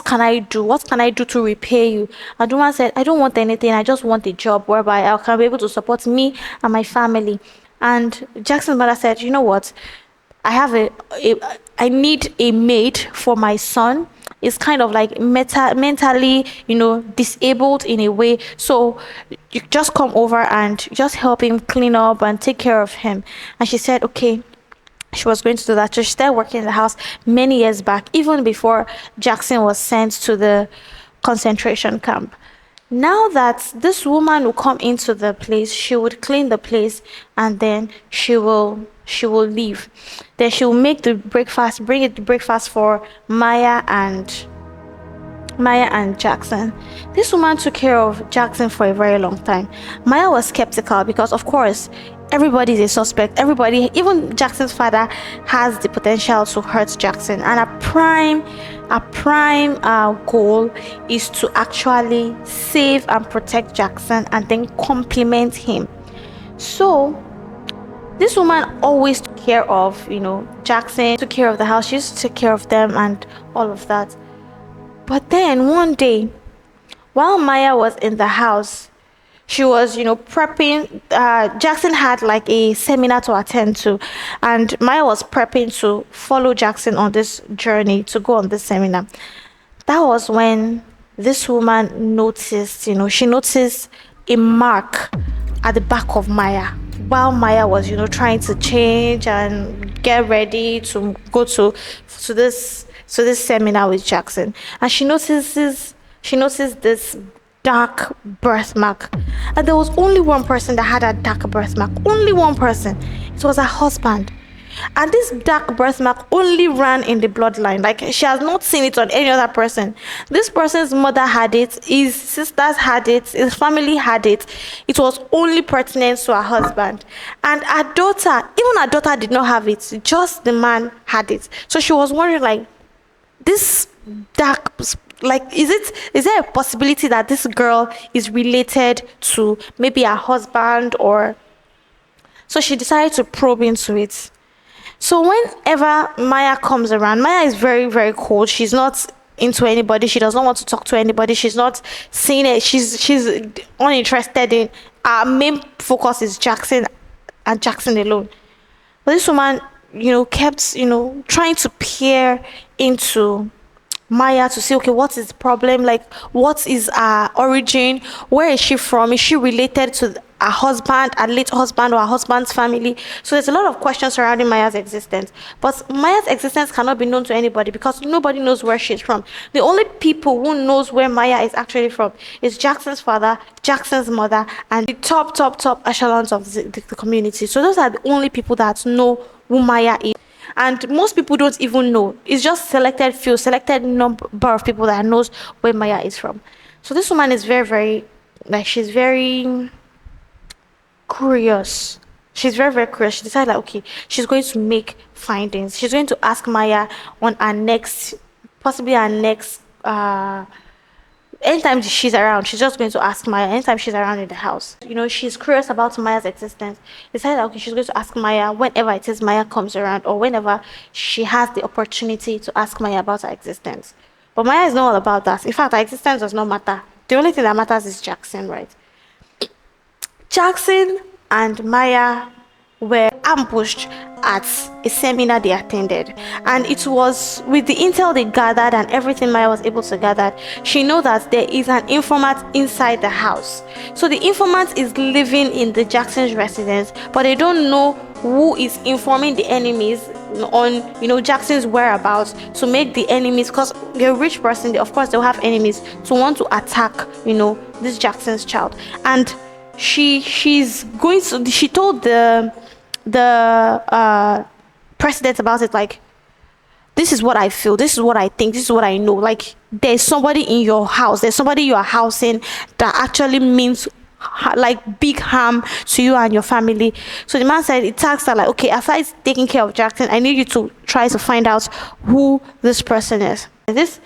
can I do? What can I do to repay you? And the woman said, I don't want anything. I just want a job whereby I can be able to support me and my family. And Jackson's mother said, you know what? I have I need a maid for my son. Is kind of like mentally, disabled in a way. So you just come over and just help him clean up and take care of him. And she said, okay, she was going to do that. So she started working in the house many years back, even before Jackson was sent to the concentration camp. Now that this woman will come into the place, she would clean the place, and then she will leave. Then she will make the breakfast, bring it the breakfast for Maya and Jackson. This woman took care of Jackson for a very long time. Maya was skeptical because, of course, everybody is a suspect. Everybody, even Jackson's father, has the potential to hurt Jackson, and a prime goal is to actually save and protect Jackson and then compliment him. So this woman always took care of, Jackson, took care of the house. She used to take care of them and all of that. But then one day, while Maya was in the house, she was, prepping. Jackson had like a seminar to attend to, and Maya was prepping to follow Jackson on this journey to go on this seminar. That was when this woman noticed, she noticed a mark at the back of Maya while Maya was, trying to change and get ready to go to this seminar with Jackson. And she noticed this dark birthmark, and there was only one person that had a dark birthmark. Only one person. It was her husband. And this dark birthmark only ran in the bloodline. Like, she has not seen it on any other person. This person's mother had it, his sisters had it, his family had it. It was only pertinent to her husband. And her daughter, even her daughter did not have it. Just the man had it. So she was wondering, like, this dark, like, is there a possibility that this girl is related to maybe her husband? Or so she decided to probe into it. So whenever Maya comes around, Maya is very, very cold. She's not into anybody. She does not want to talk to anybody. She's not seeing it. She's uninterested in. Our main focus is Jackson and Jackson alone. But this woman, kept, trying to peer into Maya to see, okay, what is the problem? Like, what is her origin? Where is she from? Is she related to her husband, her late husband, or her husband's family? So there's a lot of questions surrounding Maya's existence. But Maya's existence cannot be known to anybody because nobody knows where she's from. The only people who knows where Maya is actually from is Jackson's father, Jackson's mother, and the top echelons of the community. So those are the only people that know who Maya is. And most people don't even know. It's just selected number of people that knows where Maya is from. So this woman is very, very, she's very curious. She's very, very curious. She decided, like, okay, she's going to make findings. She's going to ask Maya on her next, possibly her next, anytime she's around, she's just going to ask Maya. Anytime she's around in the house, she's curious about Maya's existence. Decided, okay, she's going to ask Maya whenever it is Maya comes around, or whenever she has the opportunity to ask Maya about her existence. But Maya is not all about that. In fact, her existence does not matter. The only thing that matters is Jackson, right? Jackson and Maya were ambushed at a seminar they attended, and it was with the intel they gathered and everything Maya was able to gather. She knows that there is an informant inside the house. So the informant is living in the Jackson's residence, but they don't know who is informing the enemies on Jackson's whereabouts to make the enemies, because they're a rich person, of course they'll have enemies, to want to attack this Jackson's child. And she told the president about it, like, this is what I feel, this is what I think, this is what I know. Like, there's somebody in your house, there's somebody you are housing that actually means like big harm to you and your family. So the man said, it tasked her like, okay, aside taking care of Jackson, I need you to try to find out who this person is. This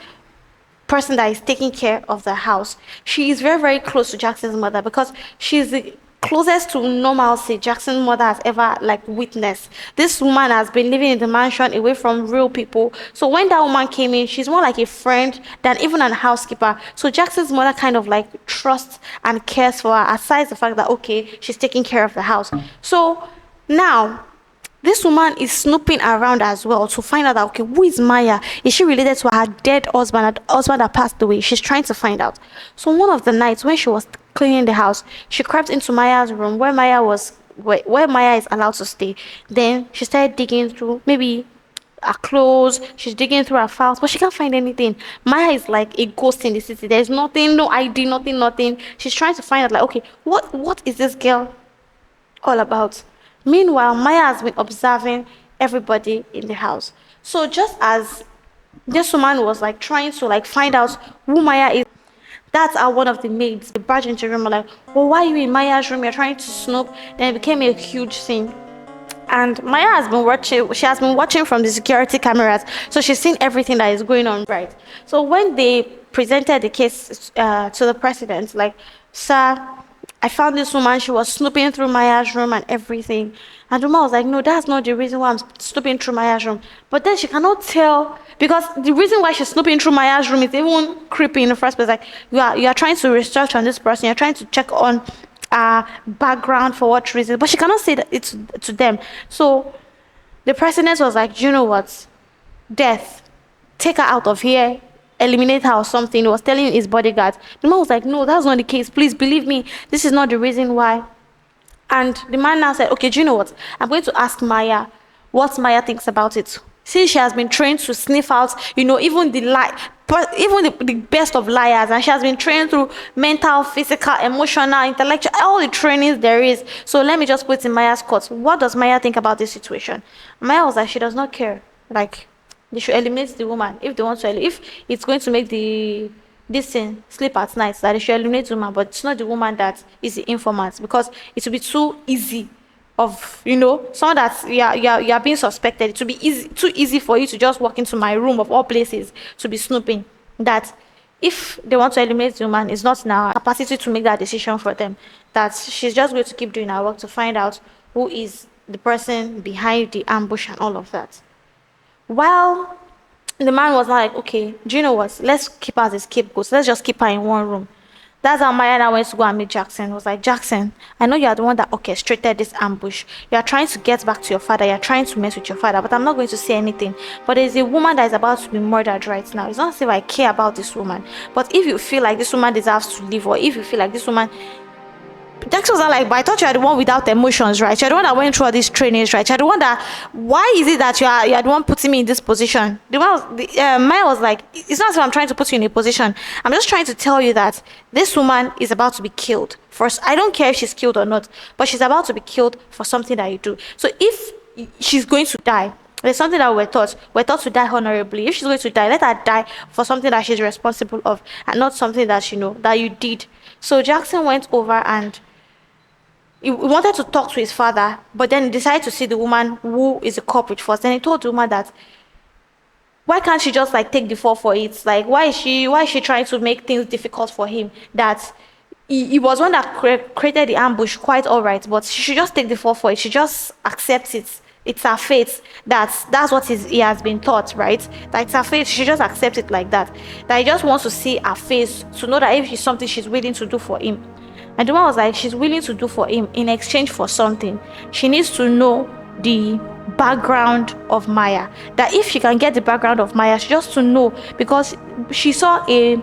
person that is taking care of the house, she is very, very close to Jackson's mother, because she's the closest to normalcy Jackson's mother has ever like witnessed. This woman has been living in the mansion away from real people. So when that woman came in, she's more like a friend than even a housekeeper. So Jackson's mother kind of like trusts and cares for her, aside the fact that okay, she's taking care of the house. So now this woman is snooping around as well to find out that, okay, who is Maya? Is she related to her dead husband, her husband that passed away? She's trying to find out. So one of the nights when she was cleaning the house, she crept into Maya's room where where Maya is allowed to stay. Then she started digging through maybe her clothes, she's digging through her files, but she can't find anything. Maya is like a ghost in the city. There's nothing, no ID, nothing. She's trying to find out like, okay, what is this girl all about? Meanwhile, Maya has been observing everybody in the house. So just as this woman was like trying to like find out who Maya is, that's how one of the maids barged into the room, like, well, why are you in Maya's room? You're trying to snoop. Then it became a huge thing. And Maya has been watching, she has been watching from the security cameras. So she's seen everything that is going on, right? So when they presented the case to the president, like, sir, I found this woman, she was snooping through Maya's room and everything. And the woman was like, no, that's not the reason why I'm snooping through Maya's room. But then she cannot tell, because the reason why she's snooping through Maya's room is even creepy in the first place. Like, you are trying to research on this person, you're trying to check on background for what reason, but she cannot say that it's to them. So the president was like, you know what? Death, take her out of here, eliminate her or something. He was telling his bodyguards. The man was like, no, that's not the case. Please believe me. This is not the reason why. And the man now said, okay, do you know what? I'm going to ask Maya what Maya thinks about it. Since she has been trained to sniff out, even the best of liars, and she has been trained through mental, physical, emotional, intellectual, all the trainings there is. So let me just put in Maya's court. What does Maya think about this situation? Maya was like, she does not care. Like, they should eliminate the woman if they want to. If it's going to make this thing sleep at night, that they should eliminate the woman, but it's not the woman that is the informant, because it will be too easy of someone that you are being suspected. It will be too easy for you to just walk into my room of all places to be snooping. That if they want to eliminate the woman, it's not in our capacity to make that decision for them. That she's just going to keep doing her work to find out who is the person behind the ambush and all of that. Well, the man was like, okay, do you know what? Let's keep her as a scapegoat. Let's just keep her in one room. That's how Maya now went to go and meet Jackson. Was like, Jackson, I know you are the one that orchestrated this ambush. You are trying to get back to your father. You are trying to mess with your father, but I'm not going to say anything. But there's a woman that is about to be murdered right now. It's not as if I care about this woman. But if you feel like this woman deserves to live, or if you feel like this woman... Jackson was like, but I thought you are the one without emotions, right? You're the one that went through all these trainings, right? You're the one that... Why is it that you are the one putting me in this position? Maya was like, it's not as if I'm trying to put you in a position. I'm just trying to tell you that this woman is about to be killed. First, I don't care if she's killed or not, but she's about to be killed for something that you do. So if she's going to die, there's something that we're taught to die honorably. If she's going to die, let her die for something that she's responsible of, and not something that that you did. So Jackson went over and he wanted to talk to his father, but then he decided to see the woman who is the culprit first. Then he told the woman that, why can't she just like take the fall for it? Like, why is she trying to make things difficult for him? That he was one that created the ambush, quite all right, but she should just take the fall for it. She just accepts it. It's her fate. That's what he has been taught, right? That it's her fate. She just accepts it like that. That he just wants to see her face to know that if it's something she's willing to do for him. And the one was like, she's willing to do for him in exchange for something. She needs to know the background of Maya. That if she can get the background of Maya, she just to know, because she saw a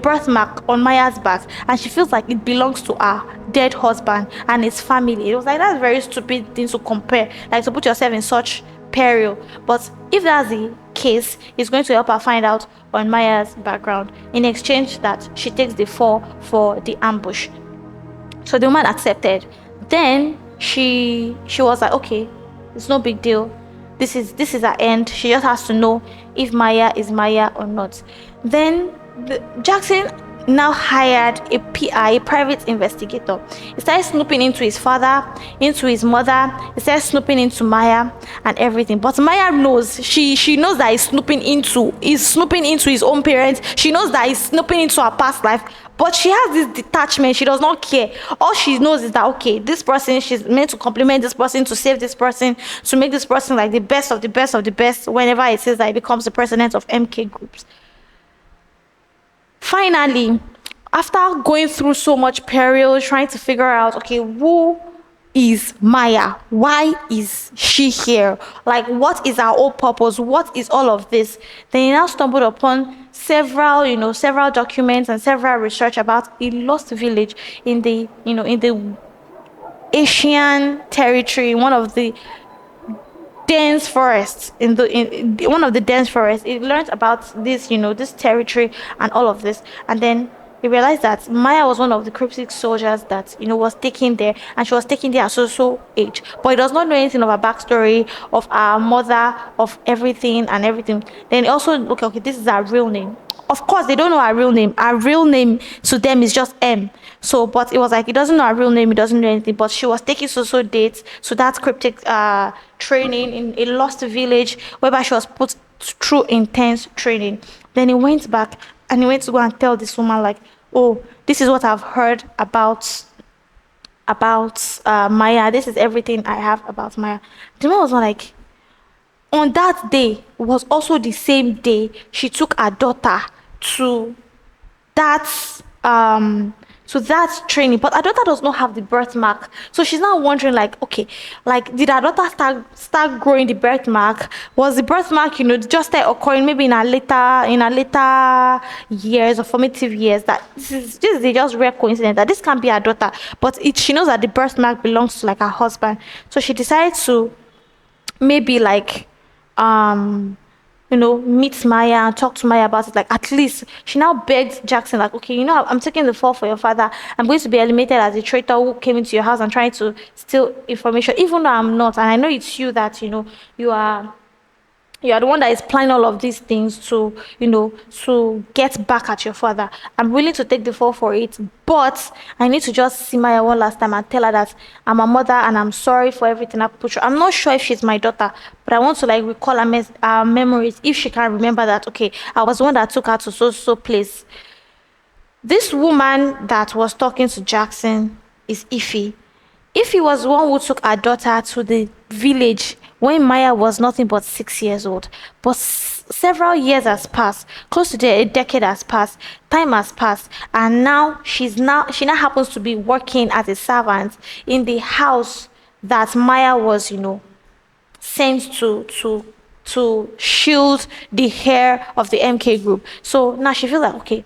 birthmark on Maya's back, and she feels like it belongs to her dead husband and his family. It was like, that's a very stupid thing to compare, like to put yourself in such peril. But if that's the case, it's going to help her find out on Maya's background in exchange that she takes the fall for the ambush. So the woman accepted. Then she was like, okay, it's no big deal. This is her end. She just has to know if Maya is Maya or not. Then Jackson now hired a PI, a private investigator. He started snooping into his father, into his mother. He started snooping into Maya and everything. But Maya knows, she knows that he's snooping into his own parents. She knows that he's snooping into her past life. But she has this detachment. She does not care. All she knows is that, okay, this person, she's meant to compliment this person, to save this person, to make this person like the best of the best of the best whenever it says that he becomes the president of MK groups. Finally, after going through so much peril, trying to figure out, okay, who is Maya? Why is she here? Like, what is our whole purpose? What is all of this? Then he now stumbled upon several documents and several research about a lost village in the Asian territory, one of the dense forests in one of the dense forests. It learned about this, this territory and all of this, and then he realized that Maya was one of the cryptic soldiers that was taken there, and she was taken there at so age. But he does not know anything of her backstory, of our mother, of everything and everything. Then he also look, okay, this is our real name. Of course, they don't know our real name. Our real name to them is just M. So, but it was like he doesn't know our real name. He doesn't know anything. But she was taking so dates. So that's cryptic training in a lost village, whereby she was put through intense training. Then he went back and he went to go and tell this woman, like, oh, this is what I've heard about Maya. This is everything I have about Maya. The man was like, on that day was also the same day she took her daughter to that training, but her daughter does not have the birthmark. So she's now wondering, like, okay, like, did her daughter start growing the birthmark? Was the birthmark, just occurring maybe in her later years or formative years? That this is just rare coincidence that this can't be her daughter, but she knows that the birthmark belongs to like her husband. So she decided to maybe like meet Maya and talk to Maya about it. Like, at least she now begged Jackson, like, okay, I'm taking the fall for your father. I'm going to be eliminated as a traitor who came into your house and trying to steal information, even though I'm not. And I know it's you that, you are the one that is planning all of these things to get back at your father. I'm willing to take the fall for it, but I need to just see Maya one last time and tell her that I'm a mother and I'm sorry for everything I put through. I'm not sure if she's my daughter, but I want to like recall our memories, if she can remember that, okay, I was the one that took her to so place. This woman that was talking to Jackson is Ify. Ify was the one who took her daughter to the village when Maya was nothing but 6 years old. But several years has passed, close to a decade has passed, time has passed, and now she now happens to be working as a servant in the house that Maya was, sent to shield the hair of the MK group. So now she feels like, okay,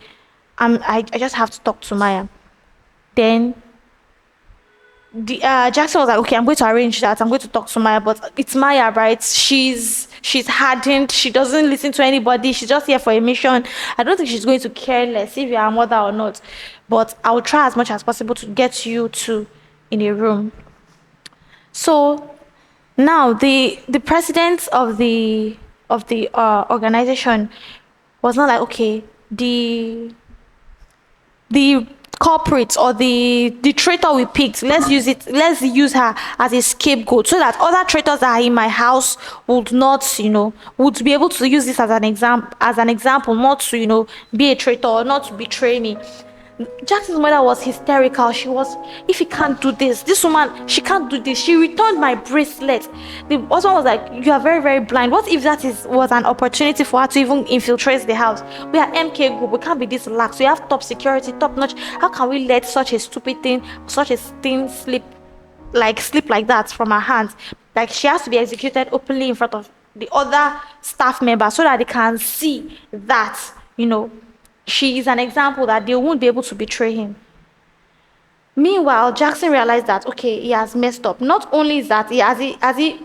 I just have to talk to Maya. Then Jackson was like, okay, I'm going to arrange that. I'm going to talk to Maya, but it's Maya, right? She's hardened. She doesn't listen to anybody. She's just here for a mission. I don't think she's going to care less if you're a mother or not. But I will try as much as possible to get you two in a room. So now the president of the organization was not like, okay, the culprit or the traitor we picked, let's use her as a scapegoat so that other traitors that are in my house would not, would be able to use this as an example, not to, be a traitor or not to betray me. Jackson's mother was hysterical. She was, if he can't do this woman, she can't do this. She returned my bracelet. The husband was like, you are very, very blind. What if that was an opportunity for her to even infiltrate the house? We are MK group. We can't be this lax. We have top security, top notch. How can we let such a stupid thing, such a thing slip like that from her hands? Like, she has to be executed openly in front of the other staff members so that they can see that, she is an example that they won't be able to betray him. Meanwhile, Jackson realized that, okay, he has messed up. Not only is that he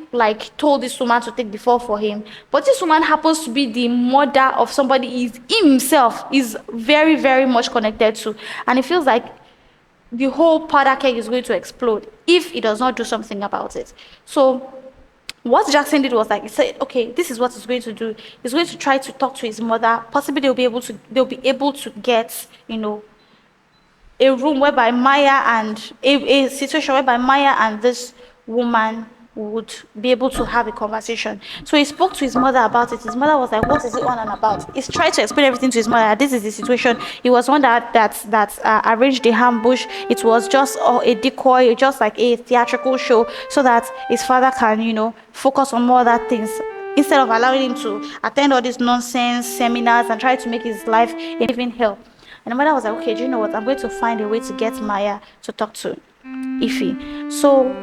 told this woman to take the fall for him, but this woman happens to be the mother of somebody he himself is very, very much connected to. And it feels like the whole powder keg is going to explode if he does not do something about it. So What Jackson did was like, he said, okay, this is what he's going to do. He's going to try to talk to his mother. Possibly they'll be able to get, a room whereby Maya and a situation whereby Maya and this woman would be able to have a conversation. So he spoke to his mother about it. His mother was like, "What is it on and about?" He's tried to explain everything to his mother. This is the situation. He was one that arranged the ambush. It was just a decoy, just like a theatrical show, so that his father can, focus on more other things, instead of allowing him to attend all these nonsense seminars and try to make his life a living hell. And the mother was like, okay, do you know what? I'm going to find a way to get Maya to talk to Ify. So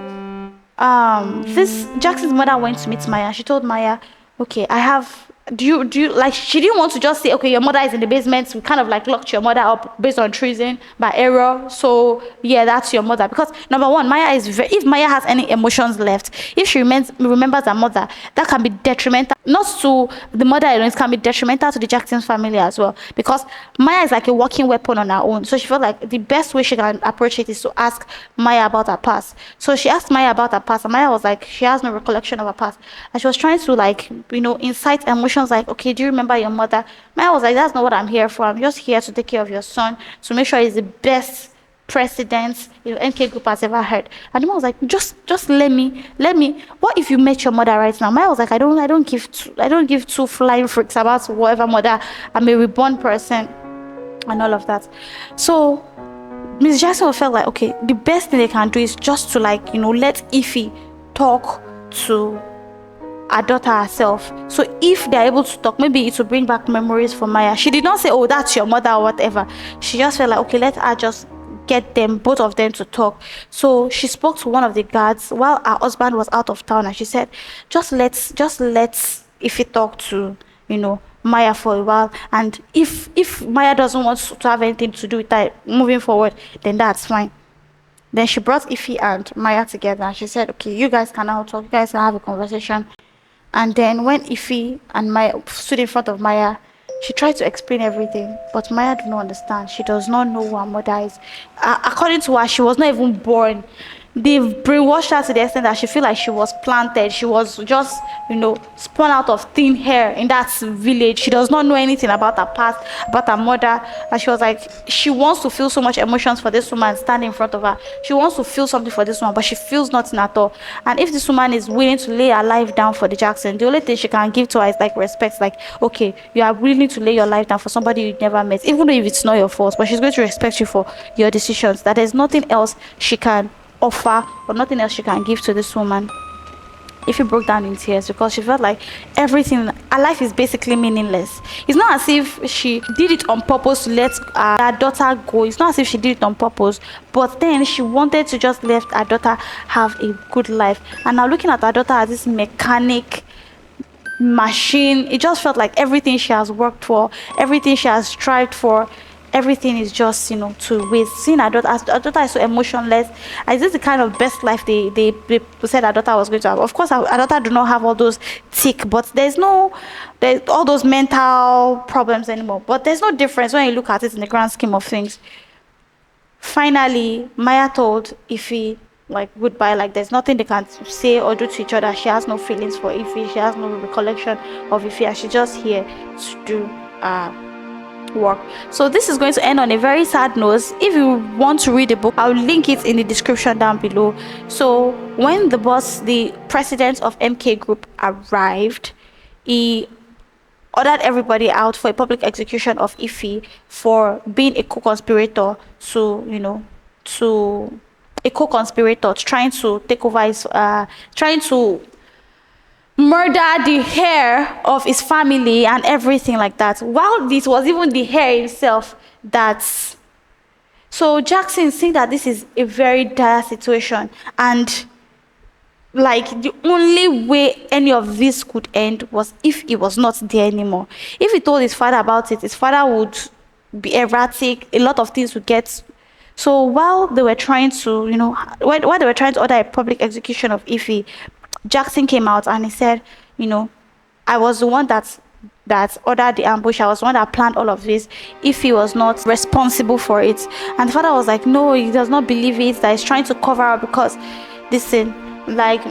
this Jackson's mother went to meet Maya. She told Maya, okay, I have, do you like, she didn't want to just say, okay, your mother is in the basement. We kind of like locked your mother up based on treason by error. So yeah, that's your mother. Because number one, Maya is if Maya has any emotions left, if she remembers her mother, that can be detrimental, not to the mother alone, it can be detrimental to the Jackson's family as well. Because Maya is like a walking weapon on her own. So she felt like the best way she can approach it is to ask Maya about her past. So she asked Maya about her past, and Maya was like, she has no recollection of her past. And she was trying to like, incite emotions like, okay, do you remember your mother? Maya was like, that's not what I'm here for. I'm just here to take care of your son, to make sure he's the best president MK Group has ever heard. And the mom was like, just let me. What if you met your mother right now? Maya was like, I don't give two flying freaks about whatever mother. I'm a reborn person, and all of that. So Miss Jackson felt like, okay, the best thing they can do is just to like, let Ify talk to her daughter herself. So if they're able to talk, maybe it will bring back memories for Maya. She did not say, oh, that's your mother or whatever. She just felt like, okay, let her just get both of them to talk. So she spoke to one of the guards while her husband was out of town, and she said, just let Ify talk to Maya for a while, and if Maya doesn't want to have anything to do with that moving forward, then that's fine. Then she brought Ify and Maya together, and she said, okay, you guys can now talk, you guys can have a conversation. And then when Ify and Maya stood in front of Maya, she tried to explain everything, but Maya did not understand. She does not know who her mother is. According to her, she was not even born. They've brainwashed her to the extent that she feel like she was planted. She was just, spun out of thin air in that village. She does not know anything about her past, about her mother. And she was like, she wants to feel so much emotions for this woman standing in front of her. She wants to feel something for this woman, but she feels nothing at all. And if this woman is willing to lay her life down for the Jackson, the only thing she can give to her is like respect. Like, okay, you are willing to lay your life down for somebody you never met, even though if it's not your fault, but she's going to respect you for your decisions. That there's nothing else she can offer or nothing else she can give to this woman. If she broke down in tears because she felt like everything, her life is basically meaningless. It's not as if she did it on purpose to let her daughter go. It's not as if she did it on purpose, but then she wanted to just let her daughter have a good life. And now looking at her daughter as this mechanic machine, it just felt like everything she has worked for, everything she has strived for, everything is just to waste. Seeing her daughter is so emotionless. Is this the kind of best life they said her daughter was going to have? Of course her daughter do not have all those tick, but there's all those mental problems anymore. But there's no difference when you look at it in the grand scheme of things. Finally Maya told Ify like goodbye, like there's nothing they can say or do to each other. She has no feelings for Ify, she has no recollection of Ify, and she's just here to do work. So this is going to end on a very sad note. If you want to read the book, I'll link it in the description down below. So when the president of MK Group arrived, he ordered everybody out for a public execution of Ify for being a co-conspirator trying to take over his trying to murder the heir of his family and everything like that. While this was even the heir himself so Jackson, seeing that this is a very dire situation, and like the only way any of this could end was if he was not there anymore. If he told his father about it, his father would be erratic, a lot of things would get. So while they were trying to while they were trying to order a public execution of Ify, Jackson came out and he said, I was the one that ordered the ambush. I was the one that planned all of this. Ify was not responsible for it. And the father was like, no, he does not believe it, that he's trying to cover up because listen, like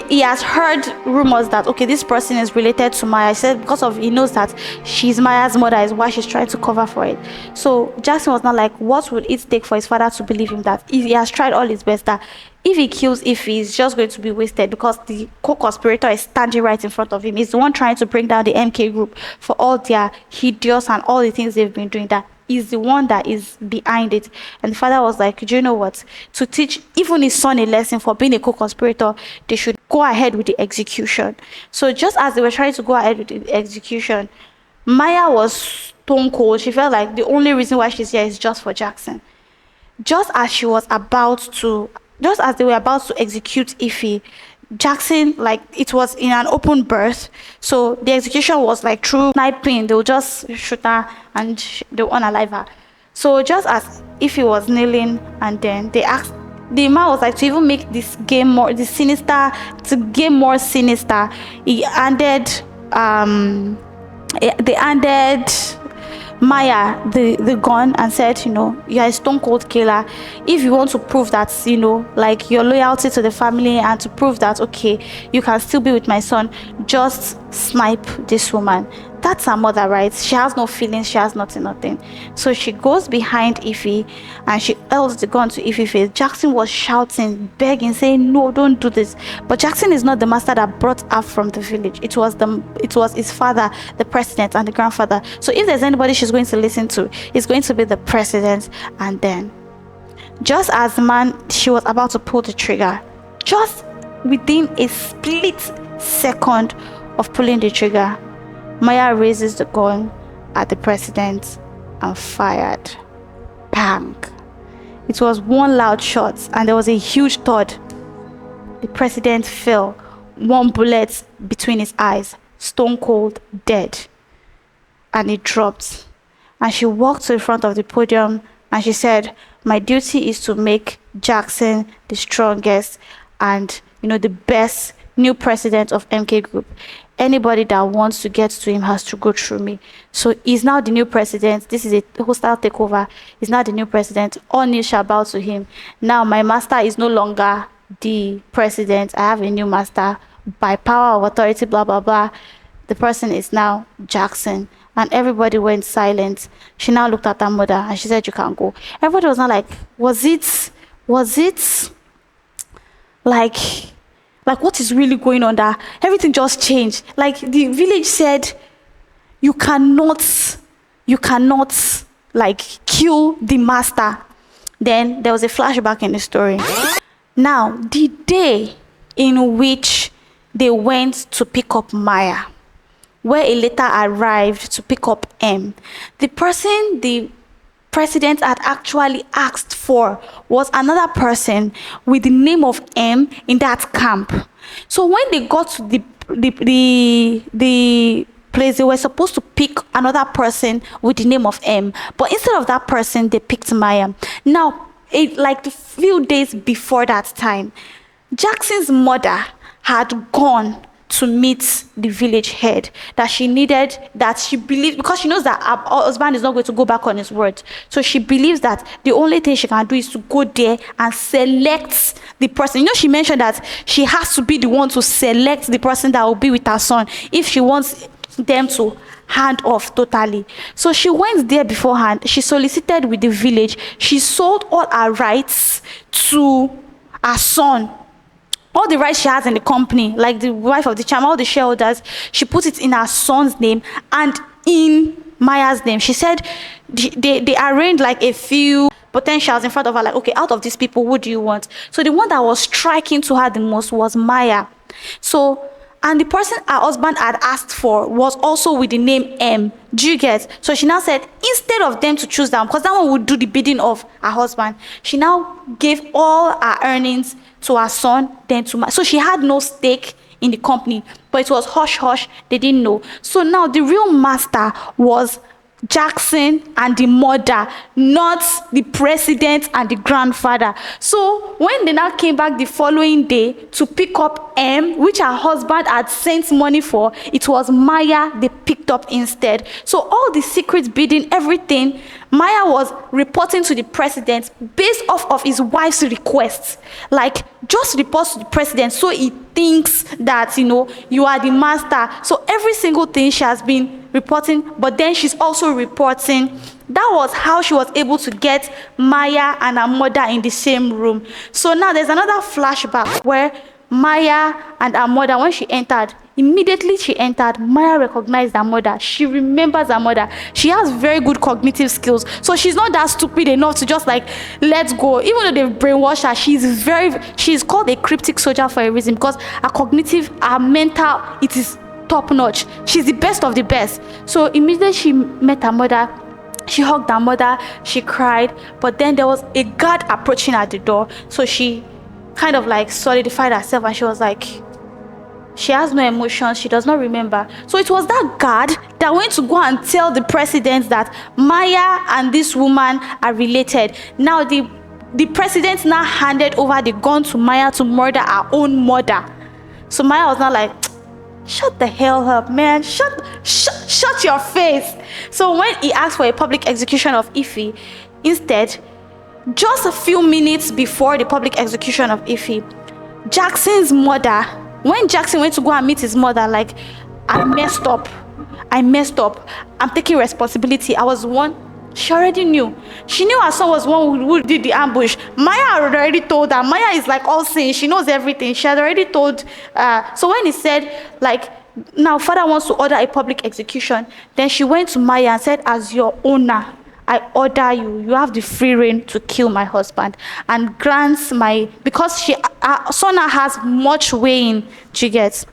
he has heard rumors that okay, this person is related to Maya. He said because of he knows that she's Maya's mother is why she's trying to cover for it. So Jackson was not like, what would it take for his father to believe him that he has tried all his best, that if he kills Ife, he's just going to be wasted because the co-conspirator is standing right in front of him. He's the one trying to bring down the MK group for all their hideous and all the things they've been doing. That is the one that is behind it. And the father was like, do you know what? To teach even his son a lesson for being a co-conspirator, they should go ahead with the execution. So just as they were trying to go ahead with the execution, Maya was stone cold. She felt like the only reason why she's here is just for Jackson. Just as they were about to execute Ife, Jackson, like it was in an open berth, so the execution was like through sniping. They'll just shoot her and they'll unalive her. So just as Ife was kneeling, and then they asked, the man was like, to even make this game more sinister, he handed they handed Maya the gun and said, you're a stone cold killer. If you want to prove that, like your loyalty to the family, and to prove that okay, you can still be with my son, just snipe this woman. That's her mother, right? She has no feelings, she has nothing. So she goes behind Ife and she held the gun to Ife's face. Jackson was shouting, begging, saying, no, don't do this. But Jackson is not the master that brought her from the village. It was his father, the president, and the grandfather. So if there's anybody she's going to listen to, it's going to be the president. And then, just as she was about to pull the trigger, just within a split second of pulling the trigger, Maya raises the gun at the president and fired. Bang! It was one loud shot and there was a huge thud. The president fell, one bullet between his eyes, stone cold, dead. And he dropped. And she walked to the front of the podium and she said, my duty is to make Jackson the strongest and the best new president of MK Group. Anybody that wants to get to him has to go through me. So he's now the new president. This is a hostile takeover. He's now the new president. All knees shall bow to him. Now my master is no longer the president. I have a new master by power of authority, blah, blah, blah. The person is now Jackson. And everybody went silent. She now looked at her mother and she said, you can go. Everybody was not like, was it like what is really going on there? Everything just changed. Like the village said, you cannot like kill the master. Then there was a flashback in the story. Now, the day in which they went to pick up Maya, where a letter arrived to pick up M, the person the president had actually asked for was another person with the name of M in that camp. So when they got to the place, they were supposed to pick another person with the name of M, but instead of that person, they picked Maya. Now, like a few days before that time, Jackson's mother had gone to meet the village head, that she believed, because she knows that her husband is not going to go back on his word. So she believes that the only thing she can do is to go there and select the person. She mentioned that she has to be the one to select the person that will be with her son if she wants them to hand off totally. So she went there beforehand. She solicited with the village. She sold all her rights to her son. All the rights she has in the company, like the wife of the chairman, all the shareholders, she put it in her son's name and in Maya's name. She said they arranged like a few potentials in front of her, like, okay, out of these people, who do you want? So the one that was striking to her the most was Maya. So, and the person her husband had asked for was also with the name M. Do you get? So she now said, instead of them to choose that, because that one would do the bidding of her husband, she now gave all her earnings to her son, then to so she had no stake in the company, but it was hush hush, they didn't know. So now the real master was Jackson and the mother, not the president and the grandfather. So when they now came back the following day to pick up M, which her husband had sent money for, it was Maya they picked up instead. So all the secret bidding, everything, Maya was reporting to the president based off of his wife's requests. Like, just report to the president so he thinks that, you are the master. So every single thing she has been reporting, but then she's also reporting. That was how she was able to get Maya and her mother in the same room. So now there's another flashback where Maya and her mother, when she entered, immediately she entered, Maya recognized her mother. She remembers her mother. She has very good cognitive skills. So she's not that stupid enough to just like, let's go. Even though they've brainwashed her, she's called a cryptic soldier for a reason, because her mental, it is top notch. She's the best of the best. So immediately she met her mother. She hugged her mother. She cried. But then there was a guard approaching at the door. So she kind of like solidified herself, and she was like, she has no emotions, she does not remember. So it was that guard that went to go and tell the president that Maya and this woman are related. Now the president now handed over the gun to Maya to murder her own mother. So Maya was not like, shut the hell up, man, shut your face. So when he asked for a public execution of Ife, instead, just a few minutes before the public execution of Ife, Jackson's mother, when Jackson went to go and meet his mother, like, I messed up, I'm taking responsibility, I was one. She already knew. She knew her son was one who did the ambush. Maya had already told her. Maya is like all seeing, she knows everything. She had already told. So when he said, like, now father wants to order a public execution, then she went to Maya and said, as your owner, I order you have the free reign to kill my husband, and grants because her son has much weighing, she gets.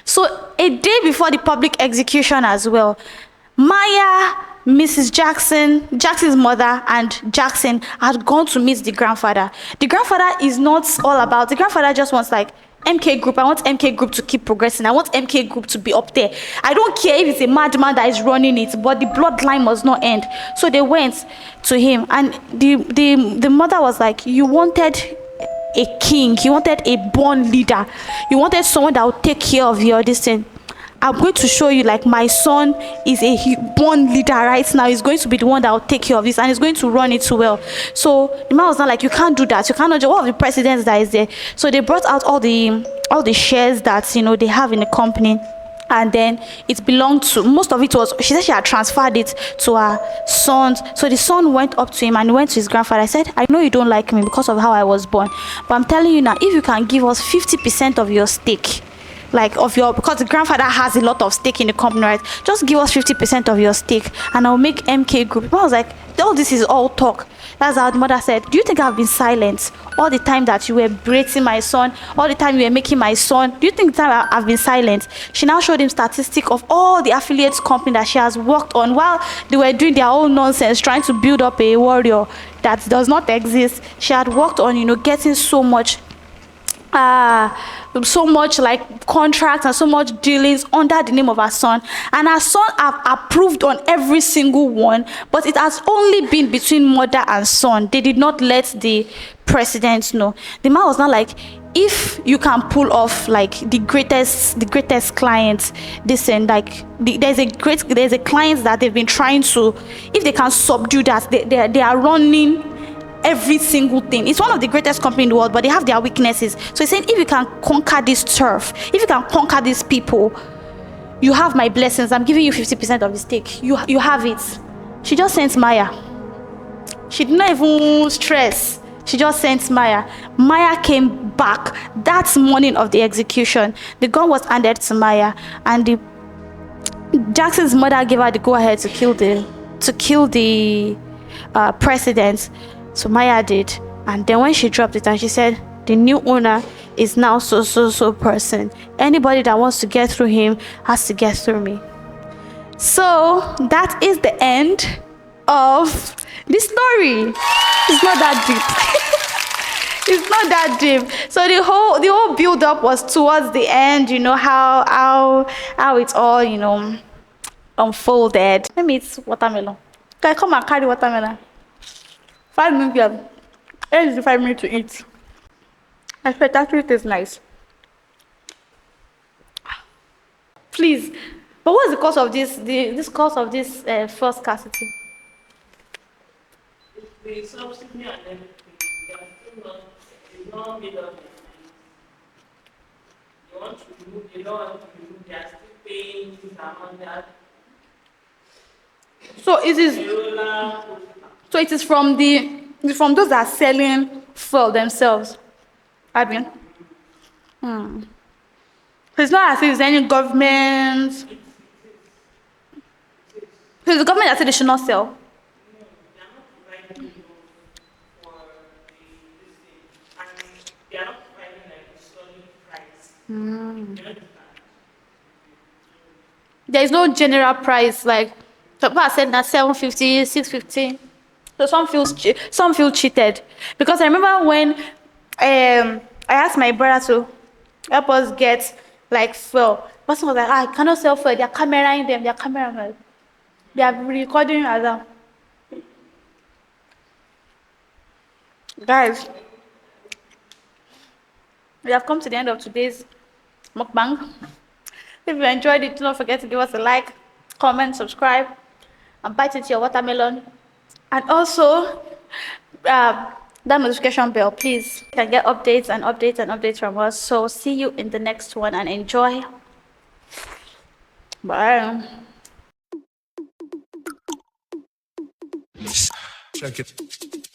So a day before the public execution as well, Maya, Mrs. Jackson's mother, and Jackson had gone to meet the grandfather. The grandfather is not all about, the grandfather just wants like, MK Group, I want MK Group to keep progressing. I want MK Group to be up there. I don't care if it's a madman that is running it, but the bloodline must not end. So they went to him, and the mother was like, you wanted a king, you wanted a born leader, you wanted someone that would take care of your this thing. I'm going to show you, like, my son is a born leader right now. He's going to be the one that will take care of this, and he's going to run it so well. So the man was not like, you can't do that, you cannot do all of the presidents that is there. So they brought out all the shares that they have in the company, and then it belonged to, most of it was, she said she had transferred it to her sons. So the son went up to him and went to his grandfather. I said, I know you don't like me because of how I was born, but I'm telling you now, if you can give us 50% of your stake, because the grandfather has a lot of stake in the company, right? Just give us 50% of your stake and I'll make MK Group. I was like, all this is all talk. That's how the mother said, do you think I've been silent all the time that you were berating my son, all the time you were making my son? Do you think the time I've been silent? She now showed him statistics of all the affiliates company that she has worked on while they were doing their own nonsense, trying to build up a warrior that does not exist. She had worked on, getting so much like contracts and so much dealings under the name of her son, and her son have approved on every single one, but it has only been between mother and son. They did not let the president know. The man was not like, if you can pull off like the greatest clients, listen, like there's a client that they've been trying to, if they can subdue that, they are running every single thing. It's one of the greatest companies in the world, but they have their weaknesses. So he's saying, if you can conquer this turf, if you can conquer these people, you have my blessings. I'm giving you 50% of the stake. You have it. She just sent Maya. She did not even stress. She just sent Maya. Maya came back that morning of the execution. The gun was handed to Maya, and Jackson's mother gave her the go-ahead to kill the president. So Maya did, and then when she dropped it and she said, the new owner is now so person. Anybody that wants to get through him has to get through me. So that is the end of the story. It's not that deep. It's not that deep. So the whole build up was towards the end, how it's all, unfolded. Let me eat watermelon. Can I come and carry watermelon? 5 minutes. 8 is 5 minutes to eat. I expect actually it tastes nice. Please. But what's the cause of this? This cause of this first scarcity? the subsidy and everything, they are still not, they've not made up their mind. They want to remove, they don't want to remove, they are still paying this amount, that So it is. roller. So it is from those that are selling fuel themselves. I mean, it's not as if it's any government. So it's the government that said they should not sell. They are not providing enough for this thing. And they are not providing like a solid price. You understand? There is no general price. Like some people are saying that 750, 650. So some feel cheated because I remember when I asked my brother to help us get like fuel. The person was like, I cannot sell fuel. They're cameraing them. They're cameraing. They are recording as well. Guys, we have come to the end of today's mukbang. If you enjoyed it, do not forget to give us a like, comment, subscribe, and bite into your watermelon. And also, that notification bell, please. You can get updates and updates and updates from us. So see you in the next one and enjoy. Bye. Check it.